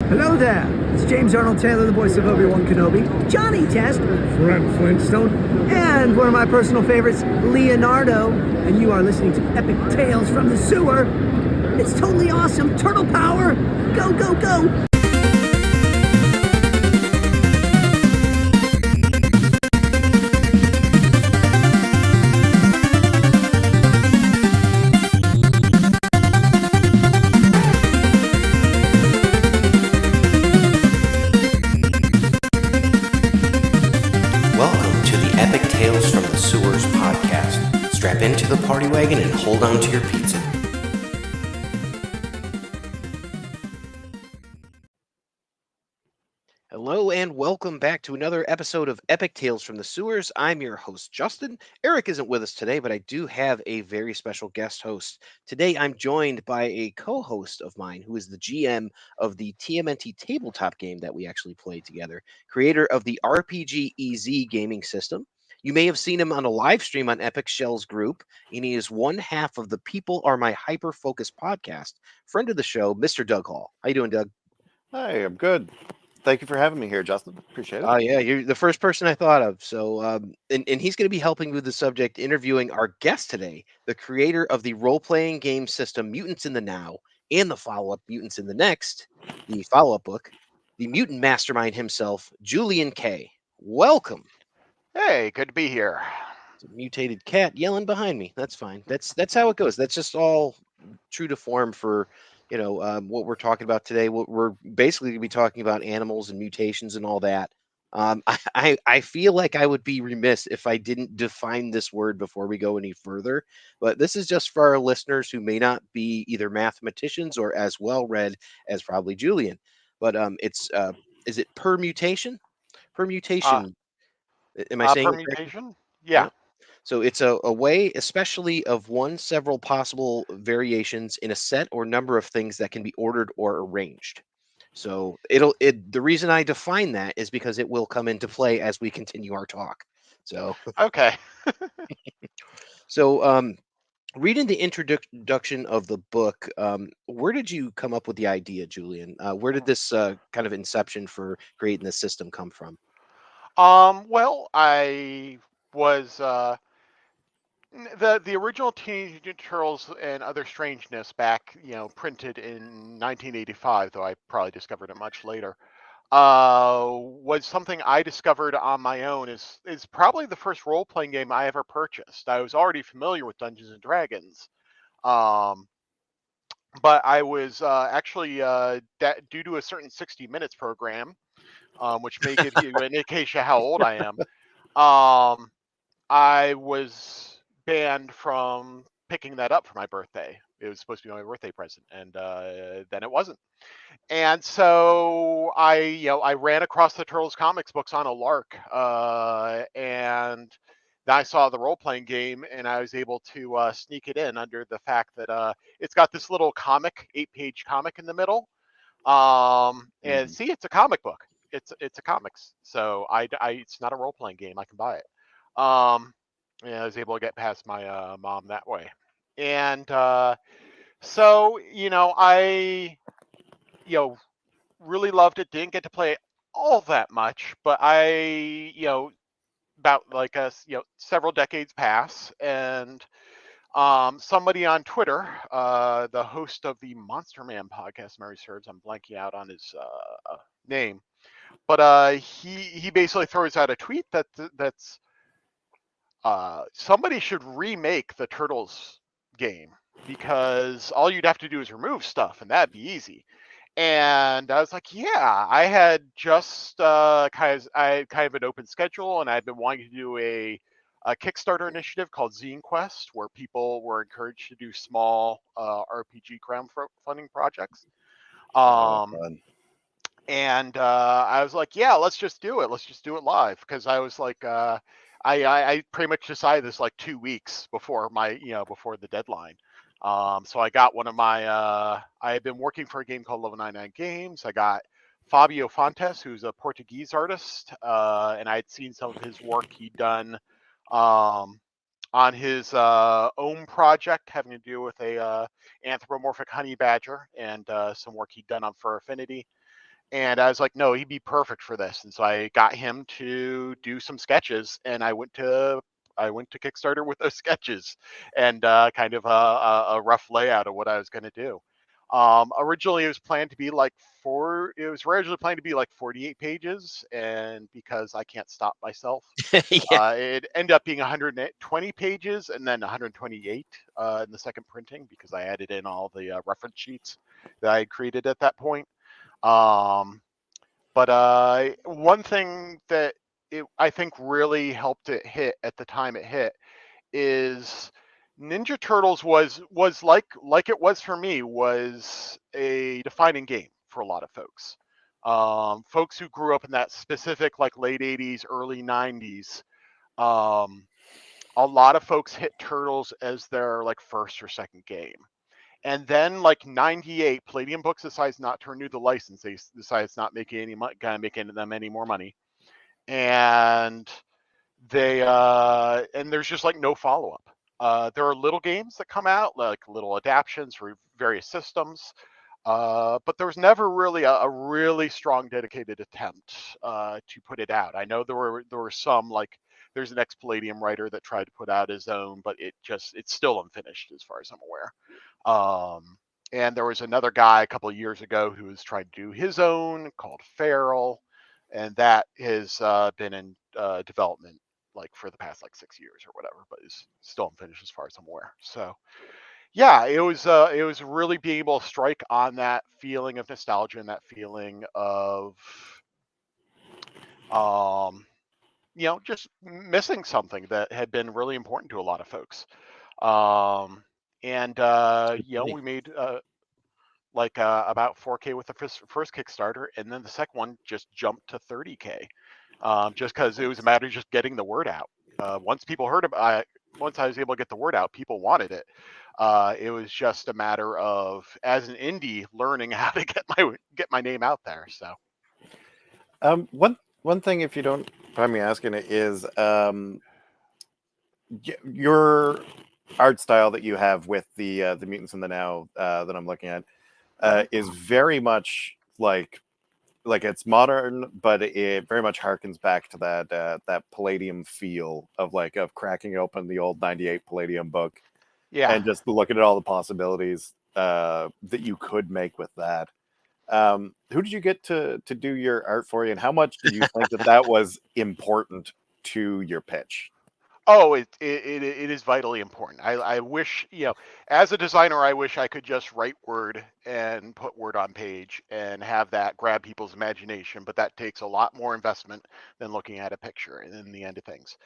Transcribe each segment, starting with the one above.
Hello there, it's James Arnold Taylor, the voice of Obi-Wan Kenobi, Johnny Test, Fred Flintstone, and one of my personal favorites, Leonardo, and you are listening to Epic Tales from the Sewer. It's totally awesome, turtle power, go, go, go! Strap into the party wagon and hold on to your pizza. Hello and welcome back to another episode of Epic Tales from the Sewers. I'm your host, Justin. Eric isn't with us today, but I do have a very special guest host. Today I'm joined by a co-host of mine who is the GM of the TMNT tabletop game that we actually played together, creator of the RPG EZ gaming system. You may have seen him on a live stream on Epic Shell's group, and he is one half of the People Are My Hyperfocus podcast. Friend of the show, Mr. Doug Hall. How you doing, Doug? Hi, I'm good. Thank you for having me here, Justin. Appreciate it. Yeah, you're the first person I thought of. So, and he's going to be helping with the subject, interviewing our guest today, the creator of the role-playing game system Mutants in the Now and the follow-up Mutants in the Next, the follow-up book, the mutant mastermind himself, Julian Kay. Welcome. Hey, good to be here. It's a mutated cat yelling behind me. That's fine. That's how it goes. That's just all true to form for, what we're talking about today. What we're basically going to be talking about animals and mutations and all that. I feel like I would be remiss if I didn't define this word before we go any further. But this is just for our listeners who may not be either mathematicians or as well read as probably Julian. But is it permutation? Permutation. Am I saying permutation? Yeah. So it's a way, especially of one several possible variations in a set or number of things that can be ordered or arranged. So the reason I define that is because it will come into play as we continue our talk. So okay. So reading the introduction of the book, where did you come up with the idea, Julian? Where did this kind of inception for creating this system come from? Well, I was the original Teenage Mutant Turtles and Other Strangeness back, printed in 1985, though I probably discovered it much later. Was something I discovered on my own. Is probably the first role-playing game I ever purchased. I was already familiar with Dungeons and Dragons, but I was actually due to a certain 60 Minutes program, which may give you an indication of how old I am. I was banned from picking that up for my birthday. It was supposed to be my birthday present, and then it wasn't. And so I ran across the Turtles comics books on a lark, and then I saw the role-playing game, and I was able to sneak it in under the fact that it's got this little comic, 8-page comic in the middle. And see, it's a comic book. It's a comics, so it's not a role-playing game. I can buy it. And I was able to get past my mom that way. And so I really loved it. Didn't get to play it all that much, but I about like several decades pass, and somebody on Twitter, the host of the Monster Man podcast, Mary serves, I'm blanking out on his name, but he basically throws out a tweet that's somebody should remake the Turtles game, because all you'd have to do is remove stuff and that'd be easy. And I was like, yeah, I had just kind of an open schedule, and I'd been wanting to do a Kickstarter initiative called Zine Quest, where people were encouraged to do small RPG crowdfunding projects. And I was like, yeah, let's just do it. Let's just do it live, because I was like, I pretty much decided this like 2 weeks before before the deadline. So I got one of my, I had been working for a game called Level 99 Games. I got Fabio Fontes, who's a Portuguese artist, and I had seen some of his work he'd done on his own project having to do with a anthropomorphic honey badger, and some work he'd done on Fur Affinity. And I was like, no, he'd be perfect for this. And so I got him to do some sketches, and I went to Kickstarter with those sketches and kind of a rough layout of what I was going to do. Originally, it was planned to be like 48 pages, and because I can't stop myself, Yeah. it ended up being 120 pages and then 128 in the second printing because I added in all the reference sheets that I had created at that point. But one thing that I think really helped it hit at the time it hit is Ninja Turtles was like it was for me, was a defining game for a lot of folks. Folks who grew up in that specific like late 80s, early 90s. A lot of folks hit Turtles as their like first or second game. And then, like 98, Palladium Books decides not to renew the license. They decide it's not making making them any more money, and there's just like no follow up. There are little games that come out, like little adaptions for various systems, but there was never really a really strong dedicated attempt to put it out. I know there were some, like there's an ex-Palladium writer that tried to put out his own, but it's still unfinished as far as I'm aware. And there was another guy a couple of years ago who was trying to do his own called Feral, and that has been in development like for the past like 6 years or whatever, but is still unfinished as far as I'm aware. So yeah, it was really being able to strike on that feeling of nostalgia and that feeling of just missing something that had been really important to a lot of folks. We made about 4K with the first Kickstarter, and then the second one just jumped to 30K, just because it was a matter of just getting the word out. Once people heard about it, once I was able to get the word out, people wanted it. It was just a matter of, as an indie, learning how to get my name out there. So, one thing, if you don't mind me asking, it is your art style that you have with the Mutants in the Now that I'm looking at is very much like it's modern, but it very much harkens back to that Palladium feel of cracking open the old 98 Palladium book, yeah. and just looking at all the possibilities that you could make with that. Who did you get to do your art for you, and how much do you think that was important to your pitch? Oh, it is vitally important. I wish, as a designer, I wish I could just write word and put word on page and have that grab people's imagination, but that takes a lot more investment than looking at a picture in the end of things.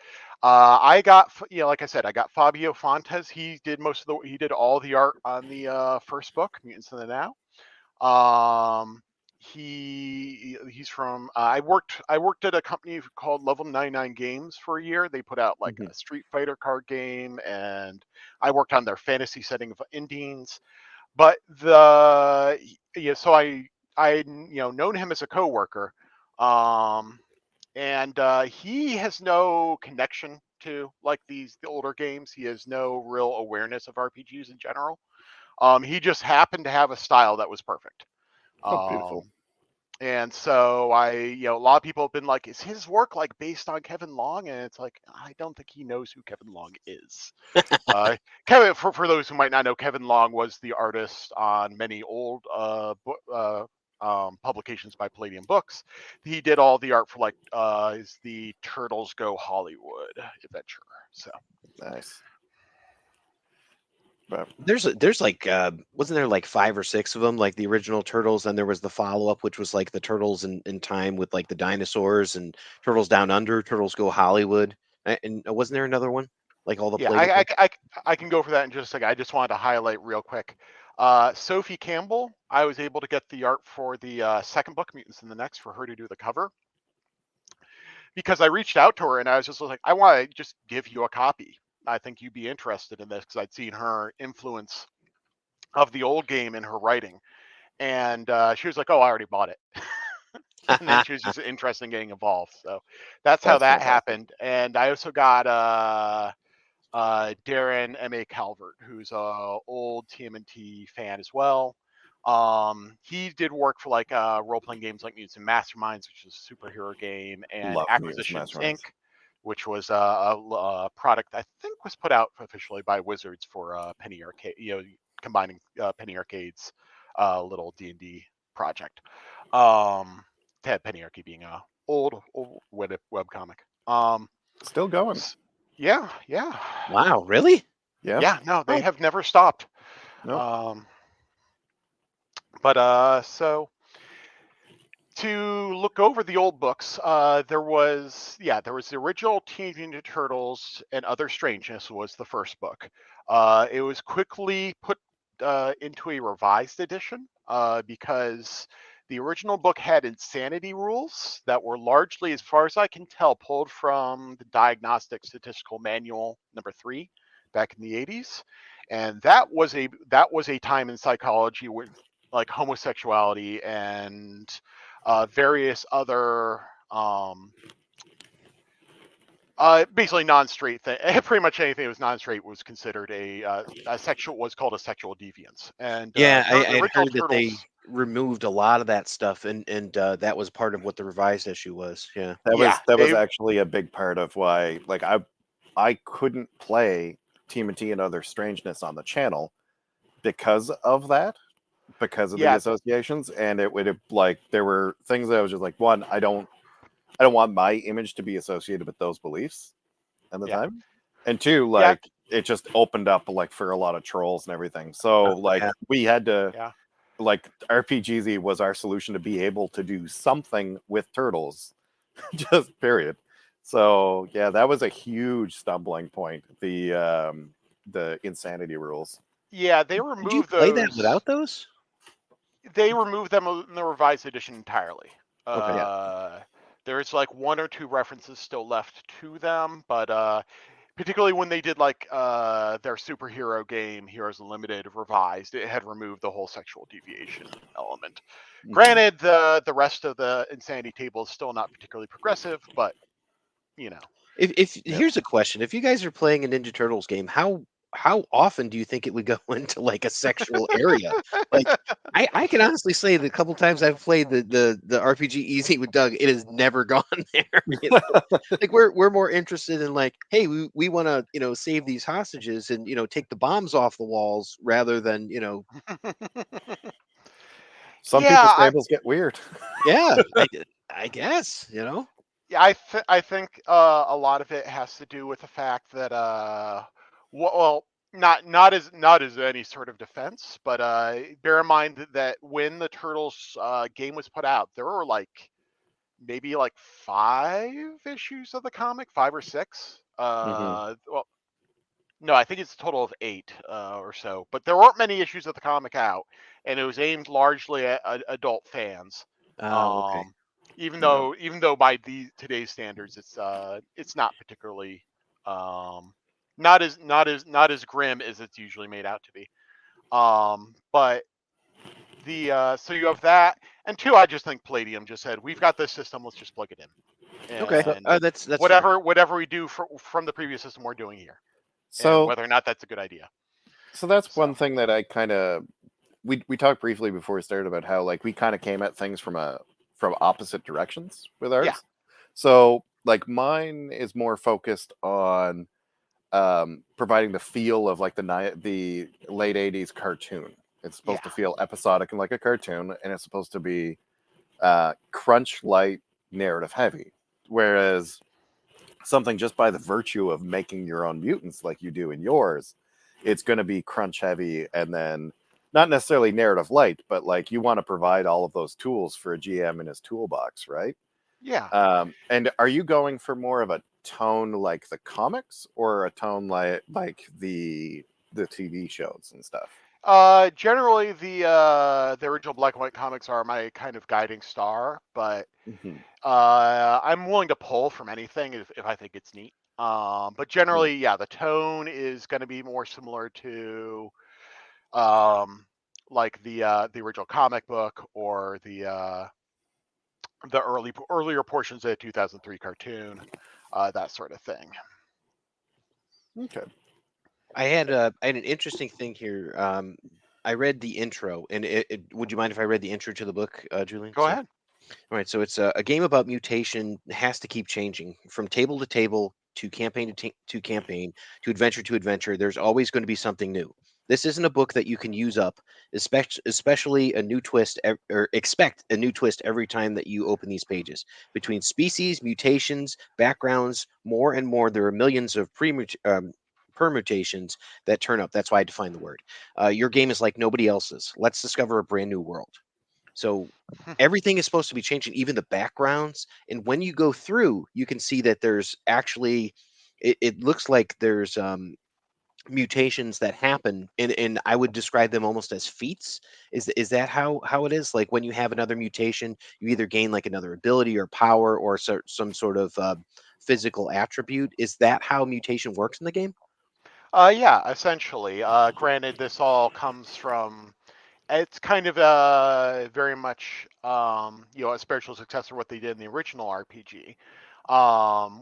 I got, like I said, I got Fabio Fontes. He did all the art on the first book, Mutants in the Now. He's from I worked at a company called Level 99 Games for a year. They put out like a Street Fighter card game, and I worked on their fantasy setting of Indians. But so I known him as a coworker, and he has no connection to like the older games. He has no real awareness of RPGs in general. He just happened to have a style that was perfect. Oh, beautiful. And so a lot of people have been like, is his work like based on Kevin Long? And it's like, I don't think he knows who Kevin Long is. Kevin, for those who might not know, Kevin Long was the artist on many old publications by Palladium Books. He did all the art for is the Turtles Go Hollywood adventure. So nice. There's like wasn't there like 5 or 6 of them, like the original Turtles, and there was the follow-up, which was like the Turtles in time with like the dinosaurs, and Turtles Down Under, Turtles Go Hollywood, and wasn't there another one like all the I can go for that in just a second. I just wanted to highlight real quick. Sophie Campbell, I was able to get the art for the second book, Mutants in the Next, for her to do the cover, because I reached out to her and I was just like, I want to just give you a copy. I think you'd be interested in this, because I'd seen her influence of the old game in her writing. And she was like, oh, I already bought it. And then she was just interested in getting involved. So that's how that happened. And I also got Darren M.A. Calvert, who's a old TMNT fan as well. He did work for like role-playing games like Mutants and Masterminds, which is a superhero game, and Love Mutants and Acquisitions Masterminds. Inc., which was a product I think was put out officially by Wizards for Penny Arcade, combining Penny Arcade's little D&D project. Penny Arcade being a old web comic. Still going. Yeah. Wow, really? Yeah, no, they have never stopped. Nope. So to look over the old books, there was the original Teenage Mutant Ninja Turtles and Other Strangeness was the first book. It was quickly put into a revised edition because the original book had insanity rules that were largely, as far as I can tell, pulled from the Diagnostic Statistical Manual #3 back in the 80s, and that was a time in psychology with like homosexuality and various other basically non-straight thing. Pretty much anything that was non-straight was considered a sexual, was called a sexual deviance. And Yeah, the I original heard that they Turtles, removed a lot of that stuff, and that was part of what the revised issue was. Yeah. That was actually a big part of why, like, I couldn't play TMNT and Other Strangeness on the channel because of that, because of the associations, and it would have, like, there were things that I was just like, one, I don't want my image to be associated with those beliefs at the time, and two, like, it just opened up like for a lot of trolls and everything. So we had to like, RPGZ was our solution to be able to do something with turtles, just period. So yeah, that was a huge stumbling point. The insanity rules. Yeah, they removed Did you play that without those? They removed them in the revised edition entirely. Okay. There's like one or two references still left to them, but particularly when they did like their superhero game, Heroes Unlimited revised, it had removed the whole sexual deviation element. Granted, the rest of the insanity table is still not particularly progressive, but If here's a question: if you guys are playing a Ninja Turtles game, how often do you think it would go into like a sexual area? Like, I can honestly say the couple times I've played the RPG Easy with Doug, it has never gone there. Like, we're more interested in like, hey, we want to save these hostages and take the bombs off the walls rather than Some people's tables get weird. Yeah, I guess Yeah, I think a lot of it has to do with the fact that well, not as any sort of defense, but bear in mind that when the Turtles game was put out, there were like maybe like 5 issues of the comic, 5 or 6. Well, no, I think it's a total of 8 or so, but there weren't many issues of the comic out, and it was aimed largely at adult fans. Okay. Even though by today's standards, it's not particularly not as grim as it's usually made out to be. But the so you have that, and 2, I just think Palladium just said, we've got this system, let's just plug it in. And Okay, that's whatever we do from the previous system, we're doing here. So and whether or not that's a good idea. So that's one thing that I kind of we talked briefly before we started about how, like, we kind of came at things from opposite directions with ours. Yeah. So like, mine is more focused on providing the feel of like the late 80s cartoon. It's supposed to feel episodic and like a cartoon, and it's supposed to be crunch light, narrative heavy. Whereas something just by the virtue of making your own mutants like you do in yours, it's going to be crunch heavy, and then not necessarily narrative light, but like, you want to provide all of those tools for a GM in his toolbox, right? Yeah. And are you going for more of a tone like the comics, or a tone like the TV shows and stuff? Generally, the original black and white comics are my kind of guiding star, but I'm willing to pull from anything if I think it's neat. But generally, the tone is going to be more similar to like the original comic book, or the earlier portions of the 2003 cartoon, that sort of thing. Okay. I had an interesting thing here. I read the intro, and would you mind if I read the intro to the book, Julian? Go ahead. All right, so it's a game about mutation has to keep changing from table to table, to campaign to campaign, to adventure. There's always going to be something new. This isn't a book that you can use up, especially a new twist, or expect a new twist every time that you open these pages. Between species, mutations, backgrounds, more and more, there are millions of permutations that turn up. That's why I define the word. Your game is like nobody else's. Let's discover a brand new world. So everything is supposed to be changing, even the backgrounds. And when you go through, you can see that there's actually, it looks like there's mutations that happen, and I would describe them almost as feats. Is that how it is? Like when you have another mutation, you either gain like another ability or power, or some sort of physical attribute. Is that how mutation works in the game? Yeah, essentially. Granted, this all comes from. It's kind of very much a spiritual successor of what they did in the original RPG,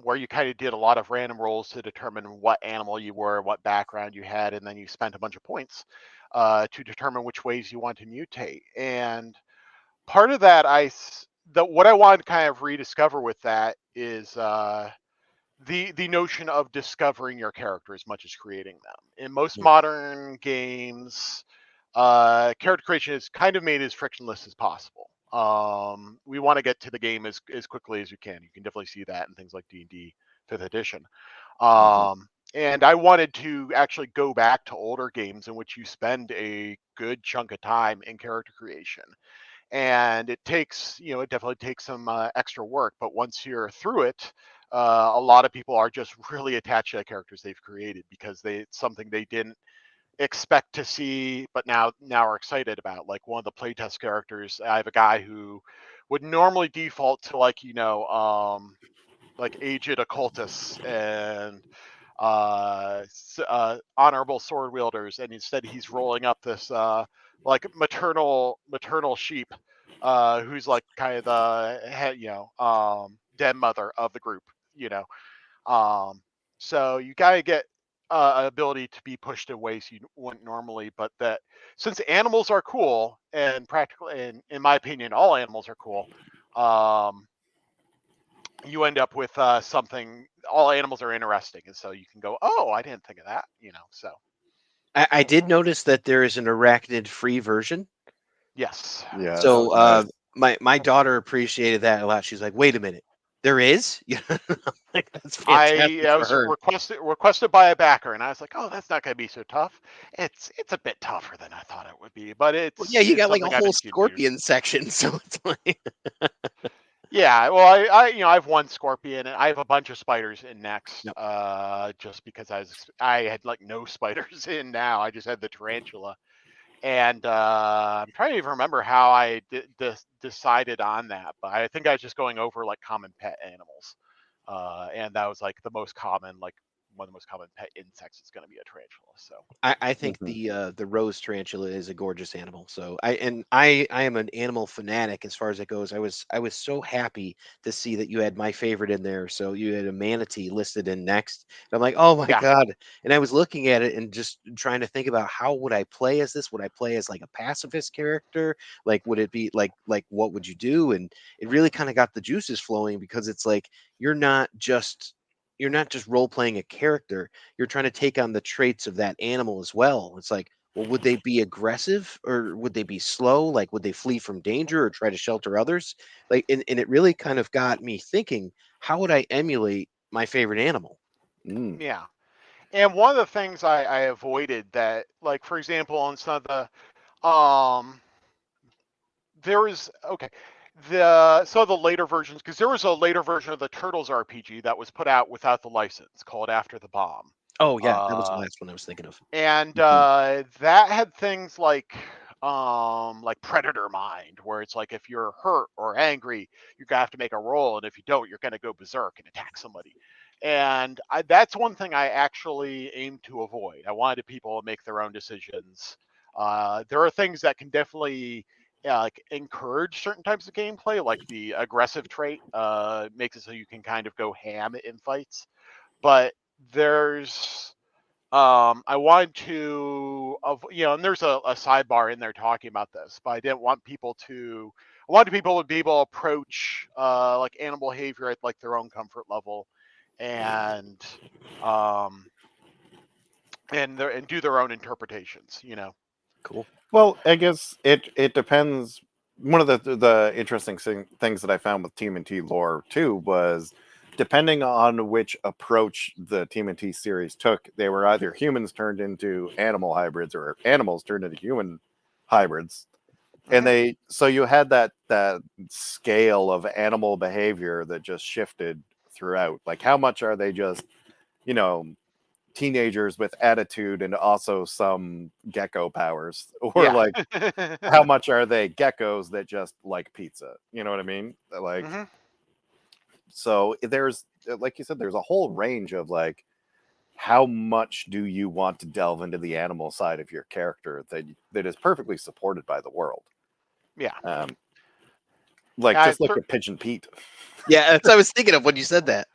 where you kind of did a lot of random rolls to determine what animal you were, what background you had, and then you spent a bunch of points to determine which ways you want to mutate. And part of that, what I wanted to kind of rediscover with that is the notion of discovering your character as much as creating them. In most modern games, character creation is kind of made as frictionless as possible. We want to get to the game as quickly as you can. You can definitely see that in things like D&D 5th edition. And I wanted to actually go back to older games in which you spend a good chunk of time in character creation. And it definitely takes some extra work. But once you're through it, a lot of people are just really attached to the characters they've created because it's something they didn't expect to see, but now are excited about. Like one of the playtest characters, I have a guy who would normally default to like aged occultists and honorable sword wielders, and instead he's rolling up this like maternal sheep, who's like kind of the head, den mother of the group, so you gotta get ability to be pushed in ways you wouldn't normally, but that since animals are cool and practically, and in my opinion, all animals are cool, you end up with something. All animals are interesting, and so you can go, "Oh, I didn't think of that," So I did notice that there is an arachnid-free version. yes, Yeah. So Nice. my daughter appreciated that a lot. She's like, "Wait a minute, there is?" Like that's I fantastic for was her. requested by a backer, and I was like, "Oh, that's not going to be so tough." It's a bit tougher than I thought it would be, but Well, yeah, you it's got like a something I've whole engineered. scorpion section, so it's like, Yeah, well, I have one scorpion, and I have a bunch of spiders in next. Yep. Just because I had like no spiders in now. I just had the tarantula, and I'm trying to even remember how I decided on that, but I think I was just going over like common pet animals, and that was like the most common, like one of the most common pet insects is going to be a tarantula. So I think the rose tarantula is a gorgeous animal. So I am an animal fanatic as far as it goes. I was so happy to see that you had my favorite in there. So you had a manatee listed in next. And I'm like, oh my yeah, god! And I was looking at it and just trying to think about how would I play as this? Would I play as like a pacifist character? Like would it be like what would you do? And it really kind of got the juices flowing because it's like you're not just role playing a character, you're trying to take on the traits of that animal as well. It's like, well, would they be aggressive or would they be slow? Like, would they flee from danger or try to shelter others? Like, and it really kind of got me thinking, how would I emulate my favorite animal? yeah. And one of the things I avoided that, like for example, on some of um, there was okay. The later versions, because there was a later version of the Turtles RPG that was put out without the license called After the Bomb. Oh yeah, that was the Uh, last one I was thinking of. and that had things like Predator Mind, where it's like if you're hurt or angry, you're gonna have to make a roll, and if you don't, you're gonna go berserk and attack somebody. And that's one thing I actually aim to avoid. I wanted people to make their own decisions. There are things that can definitely like encourage certain types of gameplay, like the aggressive trait makes it so you can kind of go ham in fights. But there's I wanted to, and there's a sidebar in there talking about this, but I didn't want people to. I wanted people to be able to approach like animal behavior at like their own comfort level, and and do their own interpretations. Cool. Well, I guess it depends. One of the interesting things that I found with TMNT lore too was, depending on which approach the TMNT series took, they were either humans turned into animal hybrids or animals turned into human hybrids. And so you had that scale of animal behavior that just shifted throughout. Like, how much are they just, teenagers with attitude and also some gecko powers, or like how much are they geckos that just like pizza? You know what I mean? Like, so there's, like you said, there's a whole range of like, how much do you want to delve into the animal side of your character that is perfectly supported by the world? Yeah. Like, just like a Pigeon Pete. Yeah, that's what I was thinking of when you said that.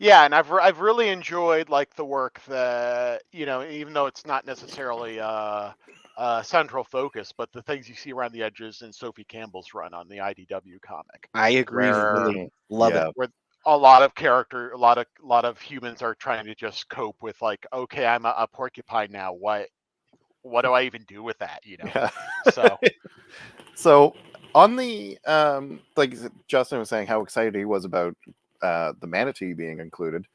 Yeah, and I've really enjoyed like the work that, even though it's not necessarily central focus, but the things you see around the edges in Sophie Campbell's run on the IDW comic. I agree. Love it. Where a lot of humans are trying to just cope with like, okay, I'm a porcupine now. What do I even do with that? Yeah. So on the like Justin was saying how excited he was about the manatee being included.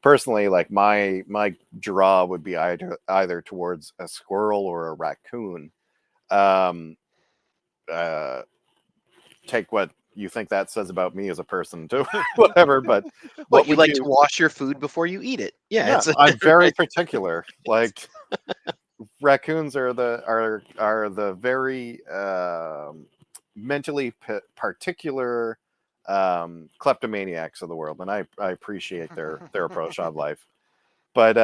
Personally, like my draw would be either towards a squirrel or a raccoon. Take what you think that says about me as a person too, whatever. But what you like to wash your food before you eat it? Yeah, I'm very particular. Like, raccoons are the very mentally particular kleptomaniacs of the world, and I appreciate their approach on life. But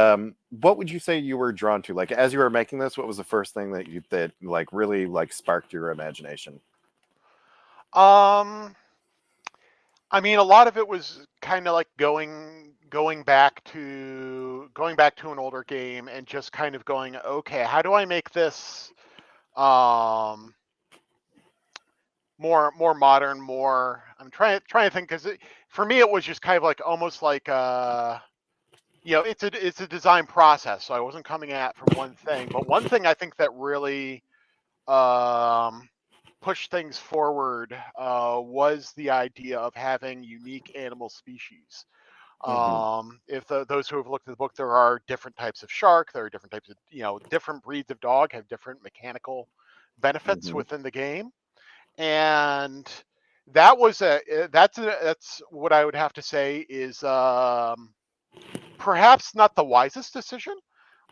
what would you say you were drawn to? Like, as you were making this, what was the first thing that like really like sparked your imagination? I mean, a lot of it was kind of like going back to an older game and just kind of going, okay, how do I make this more modern, more. I'm trying to think, because for me it was just kind of like almost like it's a design process, so I wasn't coming at from one thing. But one thing I think that really pushed things forward was the idea of having unique animal species. If those who have looked at the book, there are different types of shark, there are different types of, different breeds of dog have different mechanical benefits within the game. And that's what I would have to say is perhaps not the wisest decision,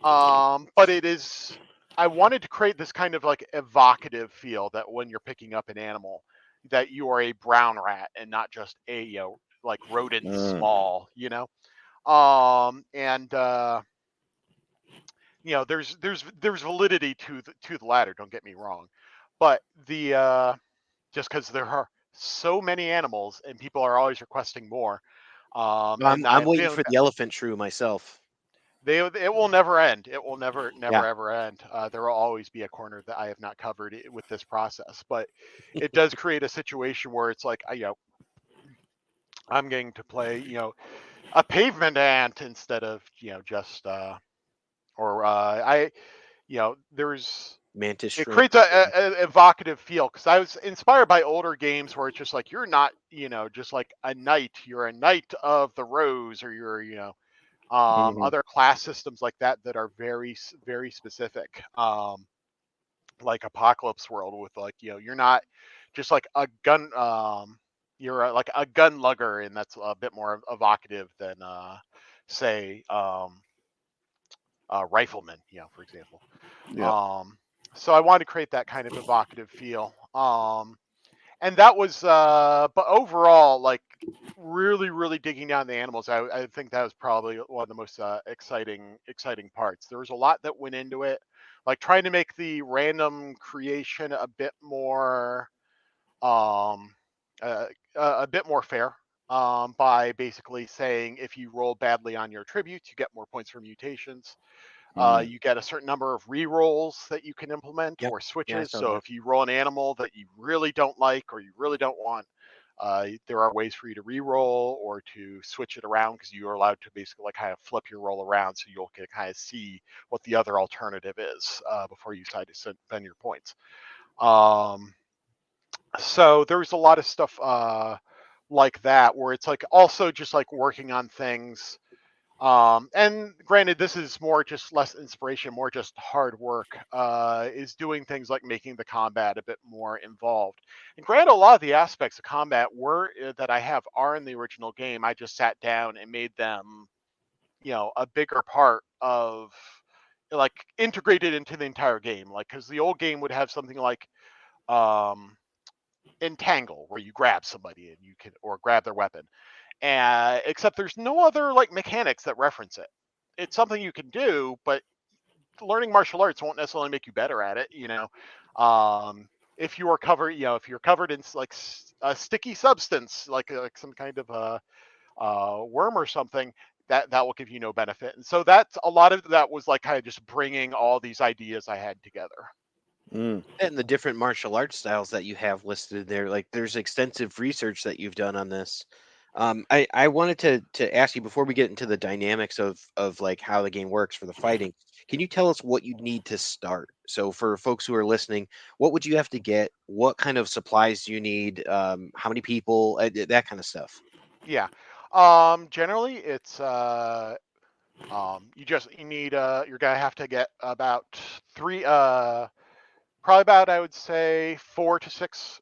but it is. I wanted to create this kind of like evocative feel that when you're picking up an animal, that you are a brown rat and not just a like rodent small, and there's validity to the latter. Don't get me wrong, but the just because there are so many animals and people are always requesting more. I'm waiting for the elephant shrew myself. It will never end. It will never ever end. There will always be a corner that I have not covered with this process, but it does create a situation where it's like, I'm getting to play, a pavement ant instead of, just, there's, mantis shrimp. It creates a evocative feel, because I was inspired by older games where it's just like, you're not, just like a knight. You're a knight of the rose, or you're, other class systems like that are very, very specific. Like Apocalypse World with like, you're not just like a gun. You're like a gun lugger, and that's a bit more evocative than, say, rifleman, for example. Yeah. So I wanted to create that kind of evocative feel. And that was, but overall, like really, really digging down the animals, I think that was probably one of the most exciting parts. There was a lot that went into it, like trying to make the random creation a bit more, a bit more fair. by basically saying if you roll badly on your attributes, you get more points for mutations. You get a certain number of re-rolls that you can implement Yep. or Yeah, I switches. saw So that. if you roll an animal that you really don't like or you really don't want, there are ways for you to re-roll or to switch it around, because you are allowed to basically like kind of flip your roll around, so you'll get kind of see what the other alternative is before you decide to spend your points. So there's a lot of stuff like that where it's like also just like working on things. And granted, this is more just less inspiration, more just hard work, is doing things like making the combat a bit more involved. And granted, a lot of the aspects of combat that I have are in the original game. I just sat down and made them, a bigger part of, like, integrated into the entire game. Like, because the old game would have something like entangle, where you grab somebody and you can, or grab their weapon. And except there's no other like mechanics that reference it. It's something you can do, but learning martial arts won't necessarily make you better at it. If you are covered, if you're covered in like a sticky substance, like some kind of a worm or something, that will give you no benefit. And so that's a lot of that was like kind of just bringing all these ideas I had together. And the different martial arts styles that you have listed there, like there's extensive research that you've done on this. I wanted to ask you before we get into the dynamics of like how the game works for the fighting. Can you tell us what you need to start? So for folks who are listening, what would you have to get? What kind of supplies do you need? How many people? That kind of stuff. Yeah. Generally, it's you need you're gonna have to get about three probably about, I would say, 4 to 6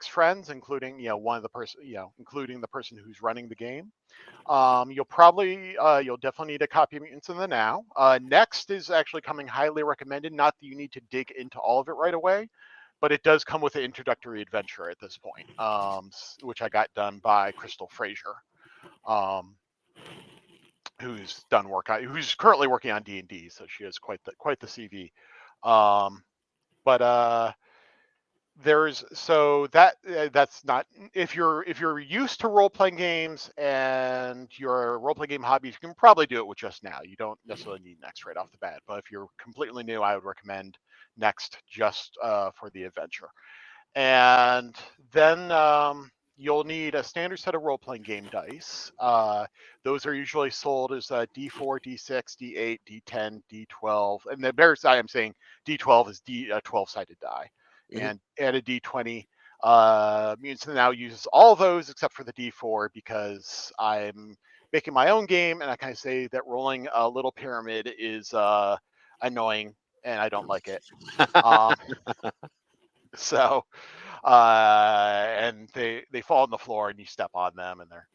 friends, including one of the person including the person who's running the game. You'll definitely need a copy of Mutants in the Now. Next is actually coming highly recommended. Not that you need to dig into all of it right away, but it does come with an introductory adventure at this point, which I got done by Crystal Frazier, who's who's currently working on D&D, so she has quite the CV. But that's not, if you're used to role-playing games and your role-playing game hobbies, you can probably do it with just Now. You don't necessarily need Next right off the bat, but if you're completely new, I would recommend Next just for the adventure. And then you'll need a standard set of role-playing game dice. Those are usually sold as D4, D6, D8, D10, D12, and the better side I'm saying D12 is a 12-sided die. And add a D20. Mutants Now uses all those except for the D4, because I'm making my own game, and I kind of say that rolling a little pyramid is annoying, and I don't like it. So, and they fall on the floor, and you step on them, and they're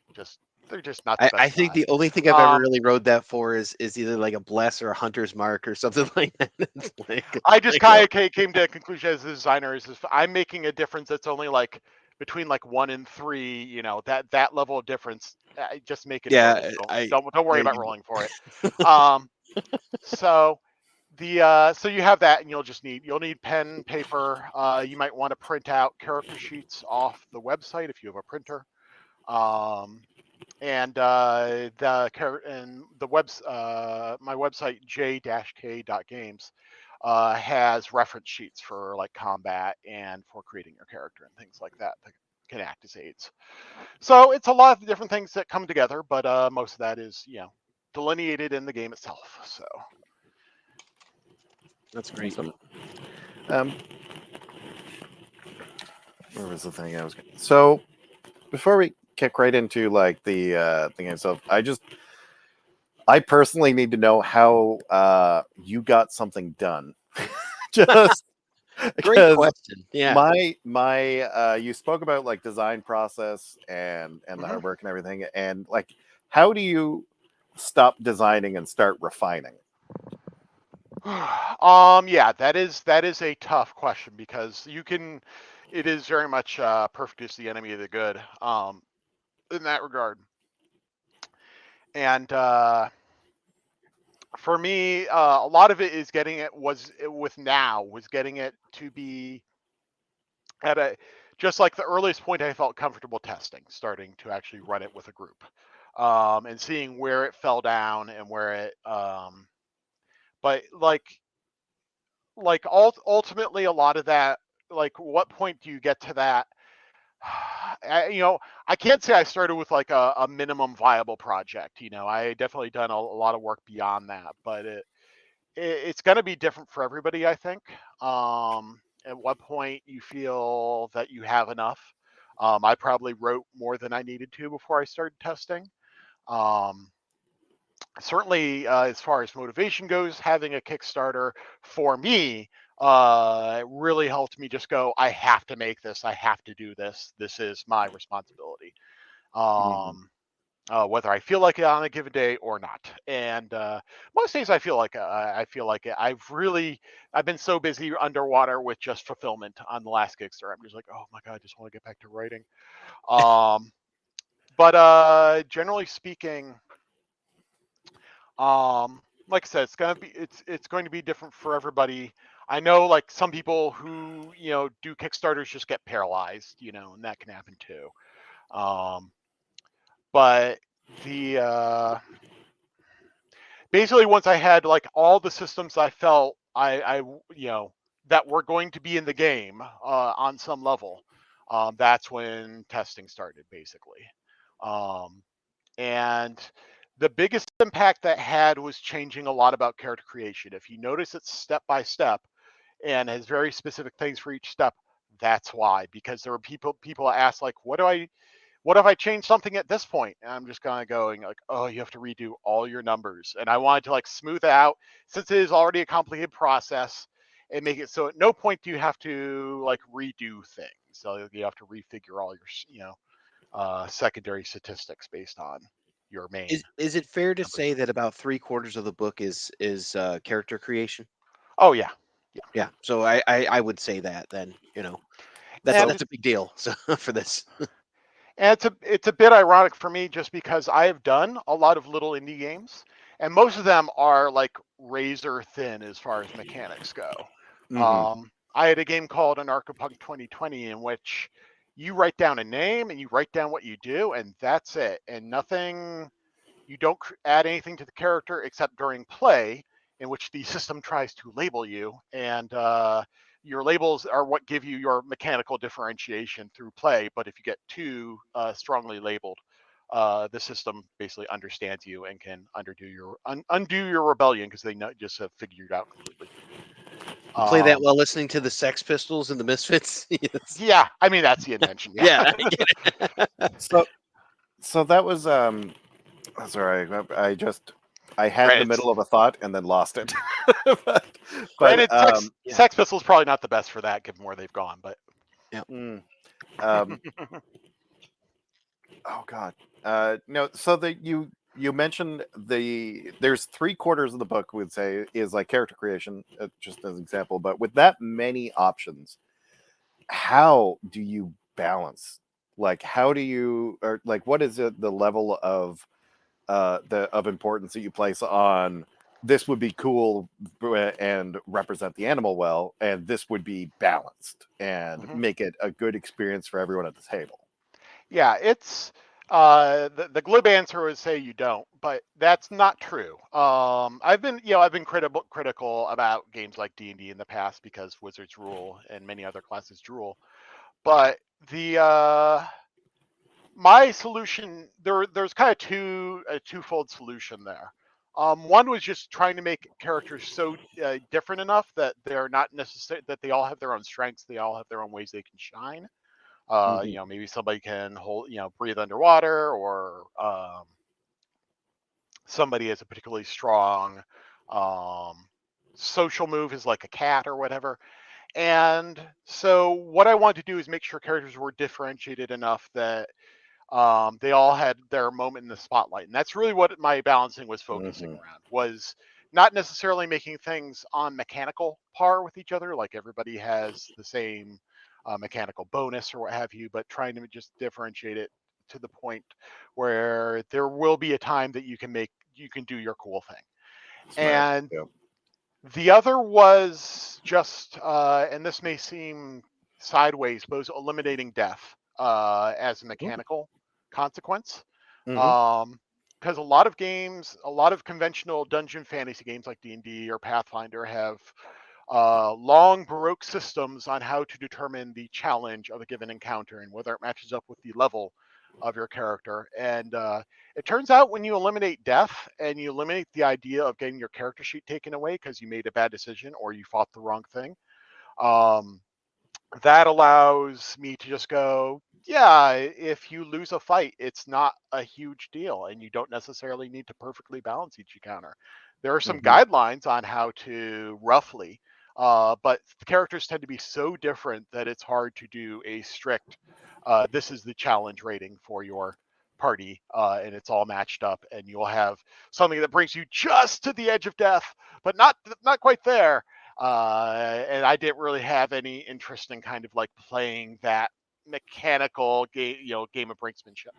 just not the best. I think the only thing I've ever really rode that for is either like a bless or a hunter's mark or something like that. I just kind of came to a conclusion as a designer is I'm making a difference that's only like between like 1 and 3. That level of difference. Just make it. Yeah, don't worry about rolling for it. So so you have that, and you'll need pen, paper. You might want to print out character sheets off the website if you have a printer. And my website j-k.games has reference sheets for like combat and for creating your character and things like that can act as aids. So it's a lot of different things that come together, but most of that is delineated in the game itself. So that's great. Where was the thing I was going to... So before we kick right into like the thing itself, I personally need to know how you got something done. Just great question. Yeah, my you spoke about like design process and the hard work and everything, and like how do you stop designing and start refining? Yeah, that is a tough question, because it is very much perfect is the enemy of the good in that regard. And for me, a lot of it is getting it to be just like the earliest point I felt comfortable testing, starting to actually run it with a group, and seeing where it fell down and where it. But ultimately, a lot of that, like, what point do you get to that? I can't say I started with like a minimum viable project. I definitely done a lot of work beyond that, but it's going to be different for everybody, I think. At what point you feel that you have enough. I probably wrote more than I needed to before I started testing. Certainly, as far as motivation goes, having a Kickstarter for me really helped me just go, I have to make this. I have to do this. This is my responsibility. Whether I feel like it on a given day or not. And most days I feel like it. I've been so busy underwater with just fulfillment on the last Kickstarter. I'm just like, oh my God, I just want to get back to writing. But generally speaking, like I said, it's going to be different for everybody. I know, like, some people who do Kickstarters just get paralyzed, and that can happen too. But the basically, once I had like all the systems I felt I that were going to be in the game on some level, that's when testing started, basically. And the biggest impact that had was changing a lot about character creation. If you notice, it's step by step and has very specific things for each step. That's why, because there were people ask, like, what if I change something at this point? And I'm just kind of going like, oh, you have to redo all your numbers. And I wanted to like smooth it out, since it is already a complicated process, and make it so at no point do you have to like redo things. So you have to refigure all your secondary statistics based on your main. Is it fair to numbers. say that about 3/4 of the book is character creation? Oh yeah. Yeah. So I would say that then, that's a big deal. So for this. And it's a bit ironic for me, just because I have done a lot of little indie games, and most of them are like razor thin as far as mechanics go. I had a game called Anarchopunk 2020 in which you write down a name and you write down what you do, and that's it. And nothing, you don't add anything to the character except during play, in which the system tries to label you, and your labels are what give you your mechanical differentiation through play. But if you get too strongly labeled, the system basically understands you and can undo your rebellion, because they just have figured it out completely. You play that while listening to the Sex Pistols and the Misfits. Yes. Yeah, I mean, that's the intention. Yeah, I get it. So that was sorry, I had the middle of a thought and then lost it. but granted, Sex Pistols probably not the best for that, given where they've gone. But yeah. Oh God, no. So that you mentioned there's 3/4 of the book would say is like character creation, just as an example. But with that many options, how do you balance? Like, how do you, or like, what is the level of importance that you place on this would be cool and represent the animal well, and this would be balanced and make it a good experience for everyone at the table? Yeah, it's the glib answer would say you don't, but that's not true. I've been critical about games like D&D in the past, because Wizards rule and many other classes drool. But my solution, there's kind of a twofold solution there. One was just trying to make characters so different enough that they're not necessary, that they all have their own strengths, they all have their own ways they can shine. Maybe somebody can breathe underwater, or somebody has a particularly strong social move, is like a cat or whatever. And so what I wanted to do is make sure characters were differentiated enough that they all had their moment in the spotlight. And that's really what my balancing was focusing around, was not necessarily making things on mechanical par with each other, like everybody has the same mechanical bonus or what have you, but trying to just differentiate it to the point where there will be a time that you can do your cool thing. Smart. And the other was just, and this may seem sideways, both eliminating death as a mechanical consequence. Mhm. Because a lot of games, a lot of conventional dungeon fantasy games like D&D or Pathfinder have long Baroque systems on how to determine the challenge of a given encounter and whether it matches up with the level of your character. And it turns out when you eliminate death and you eliminate the idea of getting your character sheet taken away because you made a bad decision or you fought the wrong thing, that allows me to just go, yeah, if you lose a fight, it's not a huge deal, and you don't necessarily need to perfectly balance each encounter. There are some guidelines on how to roughly, but the characters tend to be so different that it's hard to do a strict, this is the challenge rating for your party, and it's all matched up, and you'll have something that brings you just to the edge of death, but not quite there. And I didn't really have any interest in kind of like playing that mechanical game, game of brinksmanship.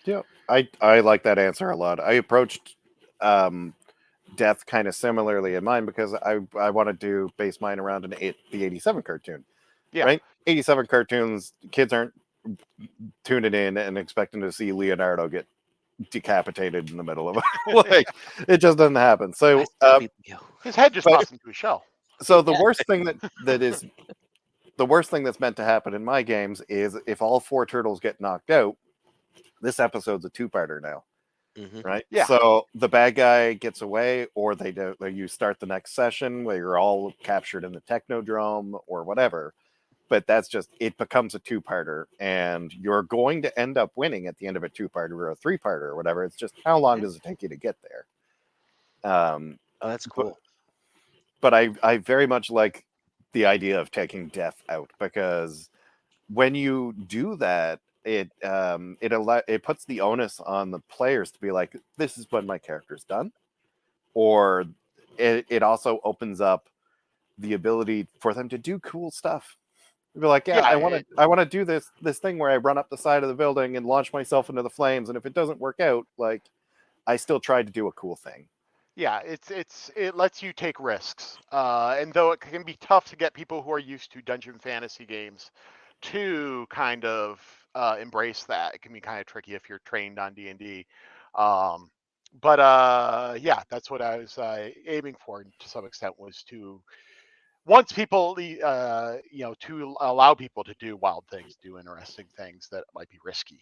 Yeah, I like that answer a lot. I approached death kind of similarly in mine because I wanted to base mine around the 87 cartoon. Yeah. Right? 87 cartoons, kids aren't tuning in and expecting to see Leonardo get decapitated in the middle of it. Like, it just doesn't happen. So his head just pops into a shell. So the worst thing the worst thing that's meant to happen in my games is if all 4 turtles get knocked out. This episode's a 2-parter now, right? Yeah. So the bad guy gets away, or you start the next session where you're all captured in the Technodrome or whatever. But that's just, it becomes a 2-parter, and you're going to end up winning at the end of a 2-parter or a 3-parter or whatever. It's just how long does it take you to get there? Oh, that's cool. But I very much like the idea of taking death out, because when you do that, it puts the onus on the players to be like, this is when my character's done, or it also opens up the ability for them to do cool stuff. Be like, I want to do this thing where I run up the side of the building and launch myself into the flames, and if it doesn't work out, like, I still tried to do a cool thing. Yeah, it lets you take risks, and though it can be tough to get people who are used to dungeon fantasy games to kind of embrace that, it can be kind of tricky if you're trained on D&D. But yeah, that's what I was aiming for to some extent, was to once people, to allow people to do wild things, do interesting things that might be risky.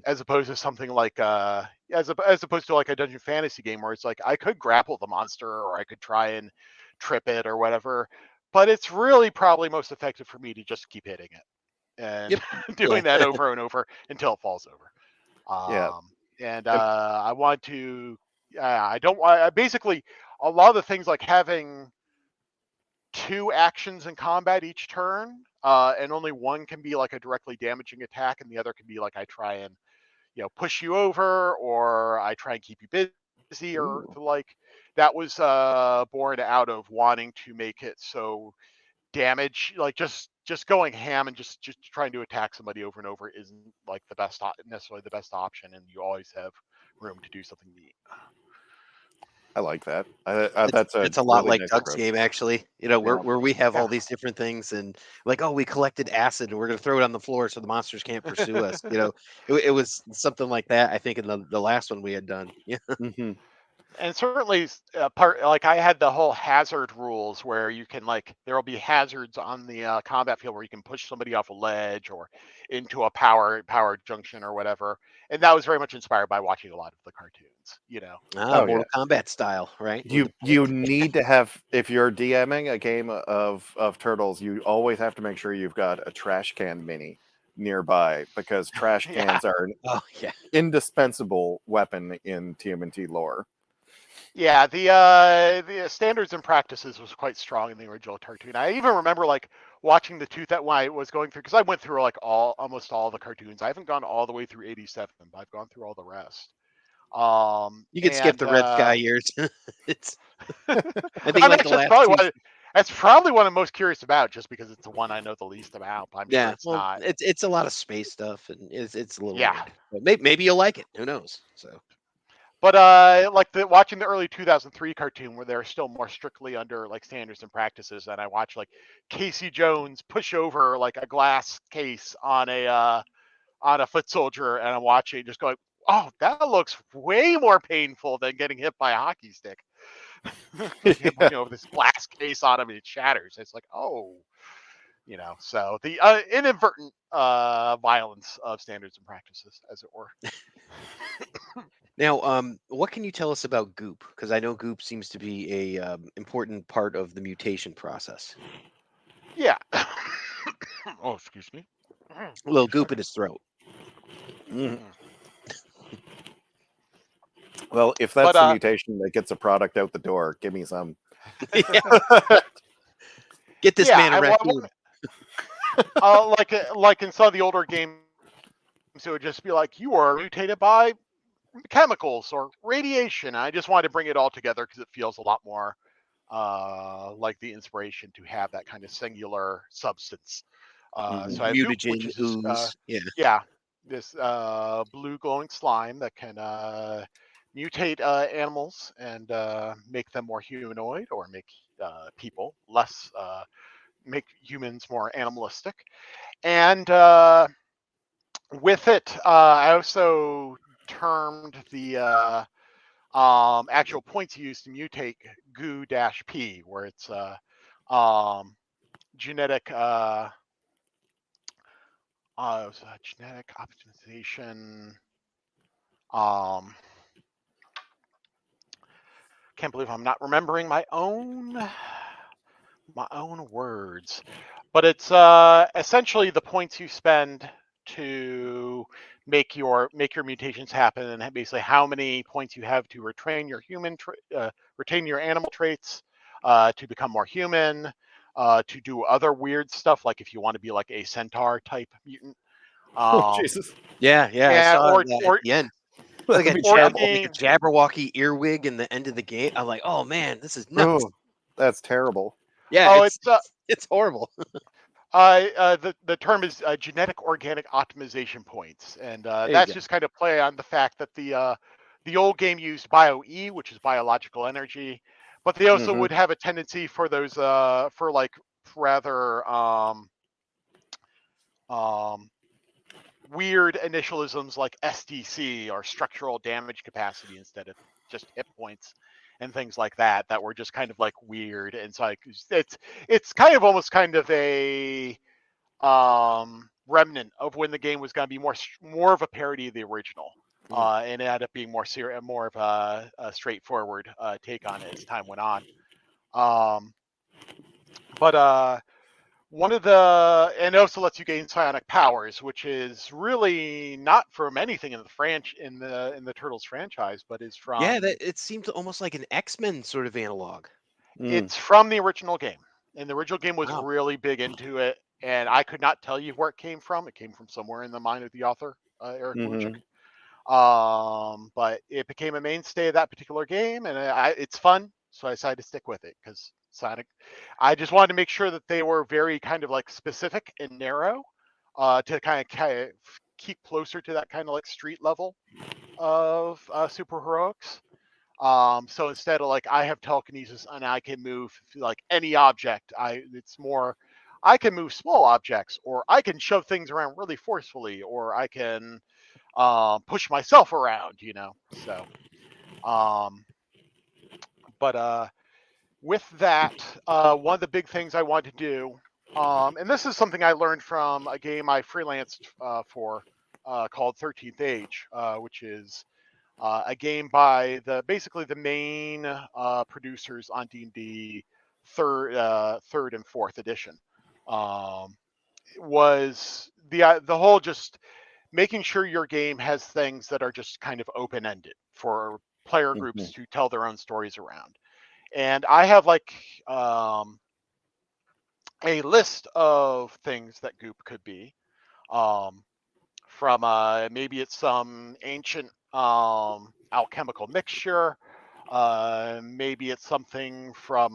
As opposed to something like as opposed to like a dungeon fantasy game where it's like I could grapple the monster or I could try and trip it or whatever, but it's really probably most effective for me to just keep hitting it and doing that over and over until it falls over. And I want to basically a lot of the things like having 2 actions in combat each turn, and only one can be like a directly damaging attack, and the other can be like I try and push you over, or I try and keep you busy, or like that was born out of wanting to make it so damage, like just going ham and just trying to attack somebody over and over isn't like necessarily the best option, and you always have room to do something neat. I like that. It's a lot really like nice Doug's approach. game, actually. Where we have all these different things, and like, we collected acid, and we're going to throw it on the floor so the monsters can't pursue us. It was something like that. I think in the last one we had done. Yeah. And certainly part, like I had the whole hazard rules where you can, like, there will be hazards on the combat field where you can push somebody off a ledge or into a power junction or whatever. And that was very much inspired by watching a lot of the cartoons, Mortal Kombat style, right? You need to have, if you're DMing a game of Turtles, you always have to make sure you've got a trash can mini nearby, because trash cans are an indispensable weapon in TMNT lore. Yeah, the standards and practices was quite strong in the original cartoon. I even remember like watching the tooth that when I was going through, because I went through like almost all the cartoons. I haven't gone all the way through 87, but I've gone through all the rest. You could skip the Red Sky years. It's I think that's probably what I'm most curious about, just because it's the one I know the least about. But I'm sure it's not. It's a lot of space stuff, and it's a little weird. But maybe you'll like it. Who knows? So But like watching the early 2003 cartoon where they're still more strictly under like standards and practices, and I watch like Casey Jones push over like a glass case on a foot soldier, and I'm watching just going, oh, that looks way more painful than getting hit by a hockey stick. This glass case on him and it shatters. It's like, oh, so the inadvertent violence of standards and practices, as it were. Now, what can you tell us about goop? Because I know goop seems to be a important part of the mutation process. Yeah. Oh, excuse me. A little goop in his throat. Mm. Well, if that's the mutation that gets a product out the door, give me some. Get this man a raccoon. Like in some of the older games, it would just be like, you are mutated by chemicals or radiation. I just wanted to bring it all together because it feels a lot more like the inspiration to have that kind of singular substance. So I have goop, which is this blue glowing slime that can mutate animals and make them more humanoid, or make people less, make humans more animalistic. And with it, I also termed the actual points used to mutate goo-p, where it's genetic genetic optimization. Can't believe I'm not remembering my own words, but it's essentially the points you spend to make your mutations happen, and basically how many points you have to retain your retain your animal traits, to become more human, to do other weird stuff, like if you want to be like a centaur type mutant. Oh, Jesus. Yeah, I saw that at the end. Like a Jabberwocky earwig in the end of the game. I'm like, oh man, this is nuts. Oh, that's terrible. Yeah, it's horrible. The term is genetic organic optimization points, and that's just kind of play on the fact that the old game used bio-E, which is biological energy, but they also would have a tendency for those for like rather weird initialisms like SDC, or structural damage capacity, instead of just hit points and things like that were just kind of like weird. And so it's kind of almost kind of a remnant of when the game was going to be more of a parody of the original, and it ended up being more of a straightforward take on it as time went on. But one of and it also lets you gain psionic powers, which is really not from anything in the Turtles franchise, but is from it seemed almost like an X-Men sort of analog. It's from the original game, and the original game was really big into it, and I could not tell you where it came from. It came from somewhere in the mind of the author, Eric Luchik. But it became a mainstay of that particular game, and it's fun, so I decided to stick with it because Sonic. I just wanted to make sure that they were very kind of like specific and narrow, to kind of keep closer to that kind of like street level of superheroics. So instead of like, I have telekinesis and I can move like any object, it's more, I can move small objects, or I can shove things around really forcefully, or I can push myself around, So, but with that, one of the big things I wanted to do, and this is something I learned from a game I freelanced for called 13th Age, which is a game by basically the main producers on D&D third and fourth edition. Was the whole just making sure your game has things that are just kind of open-ended for player groups to tell their own stories around. And I have like a list of things that goop could be, from maybe it's some ancient alchemical mixture, maybe it's something from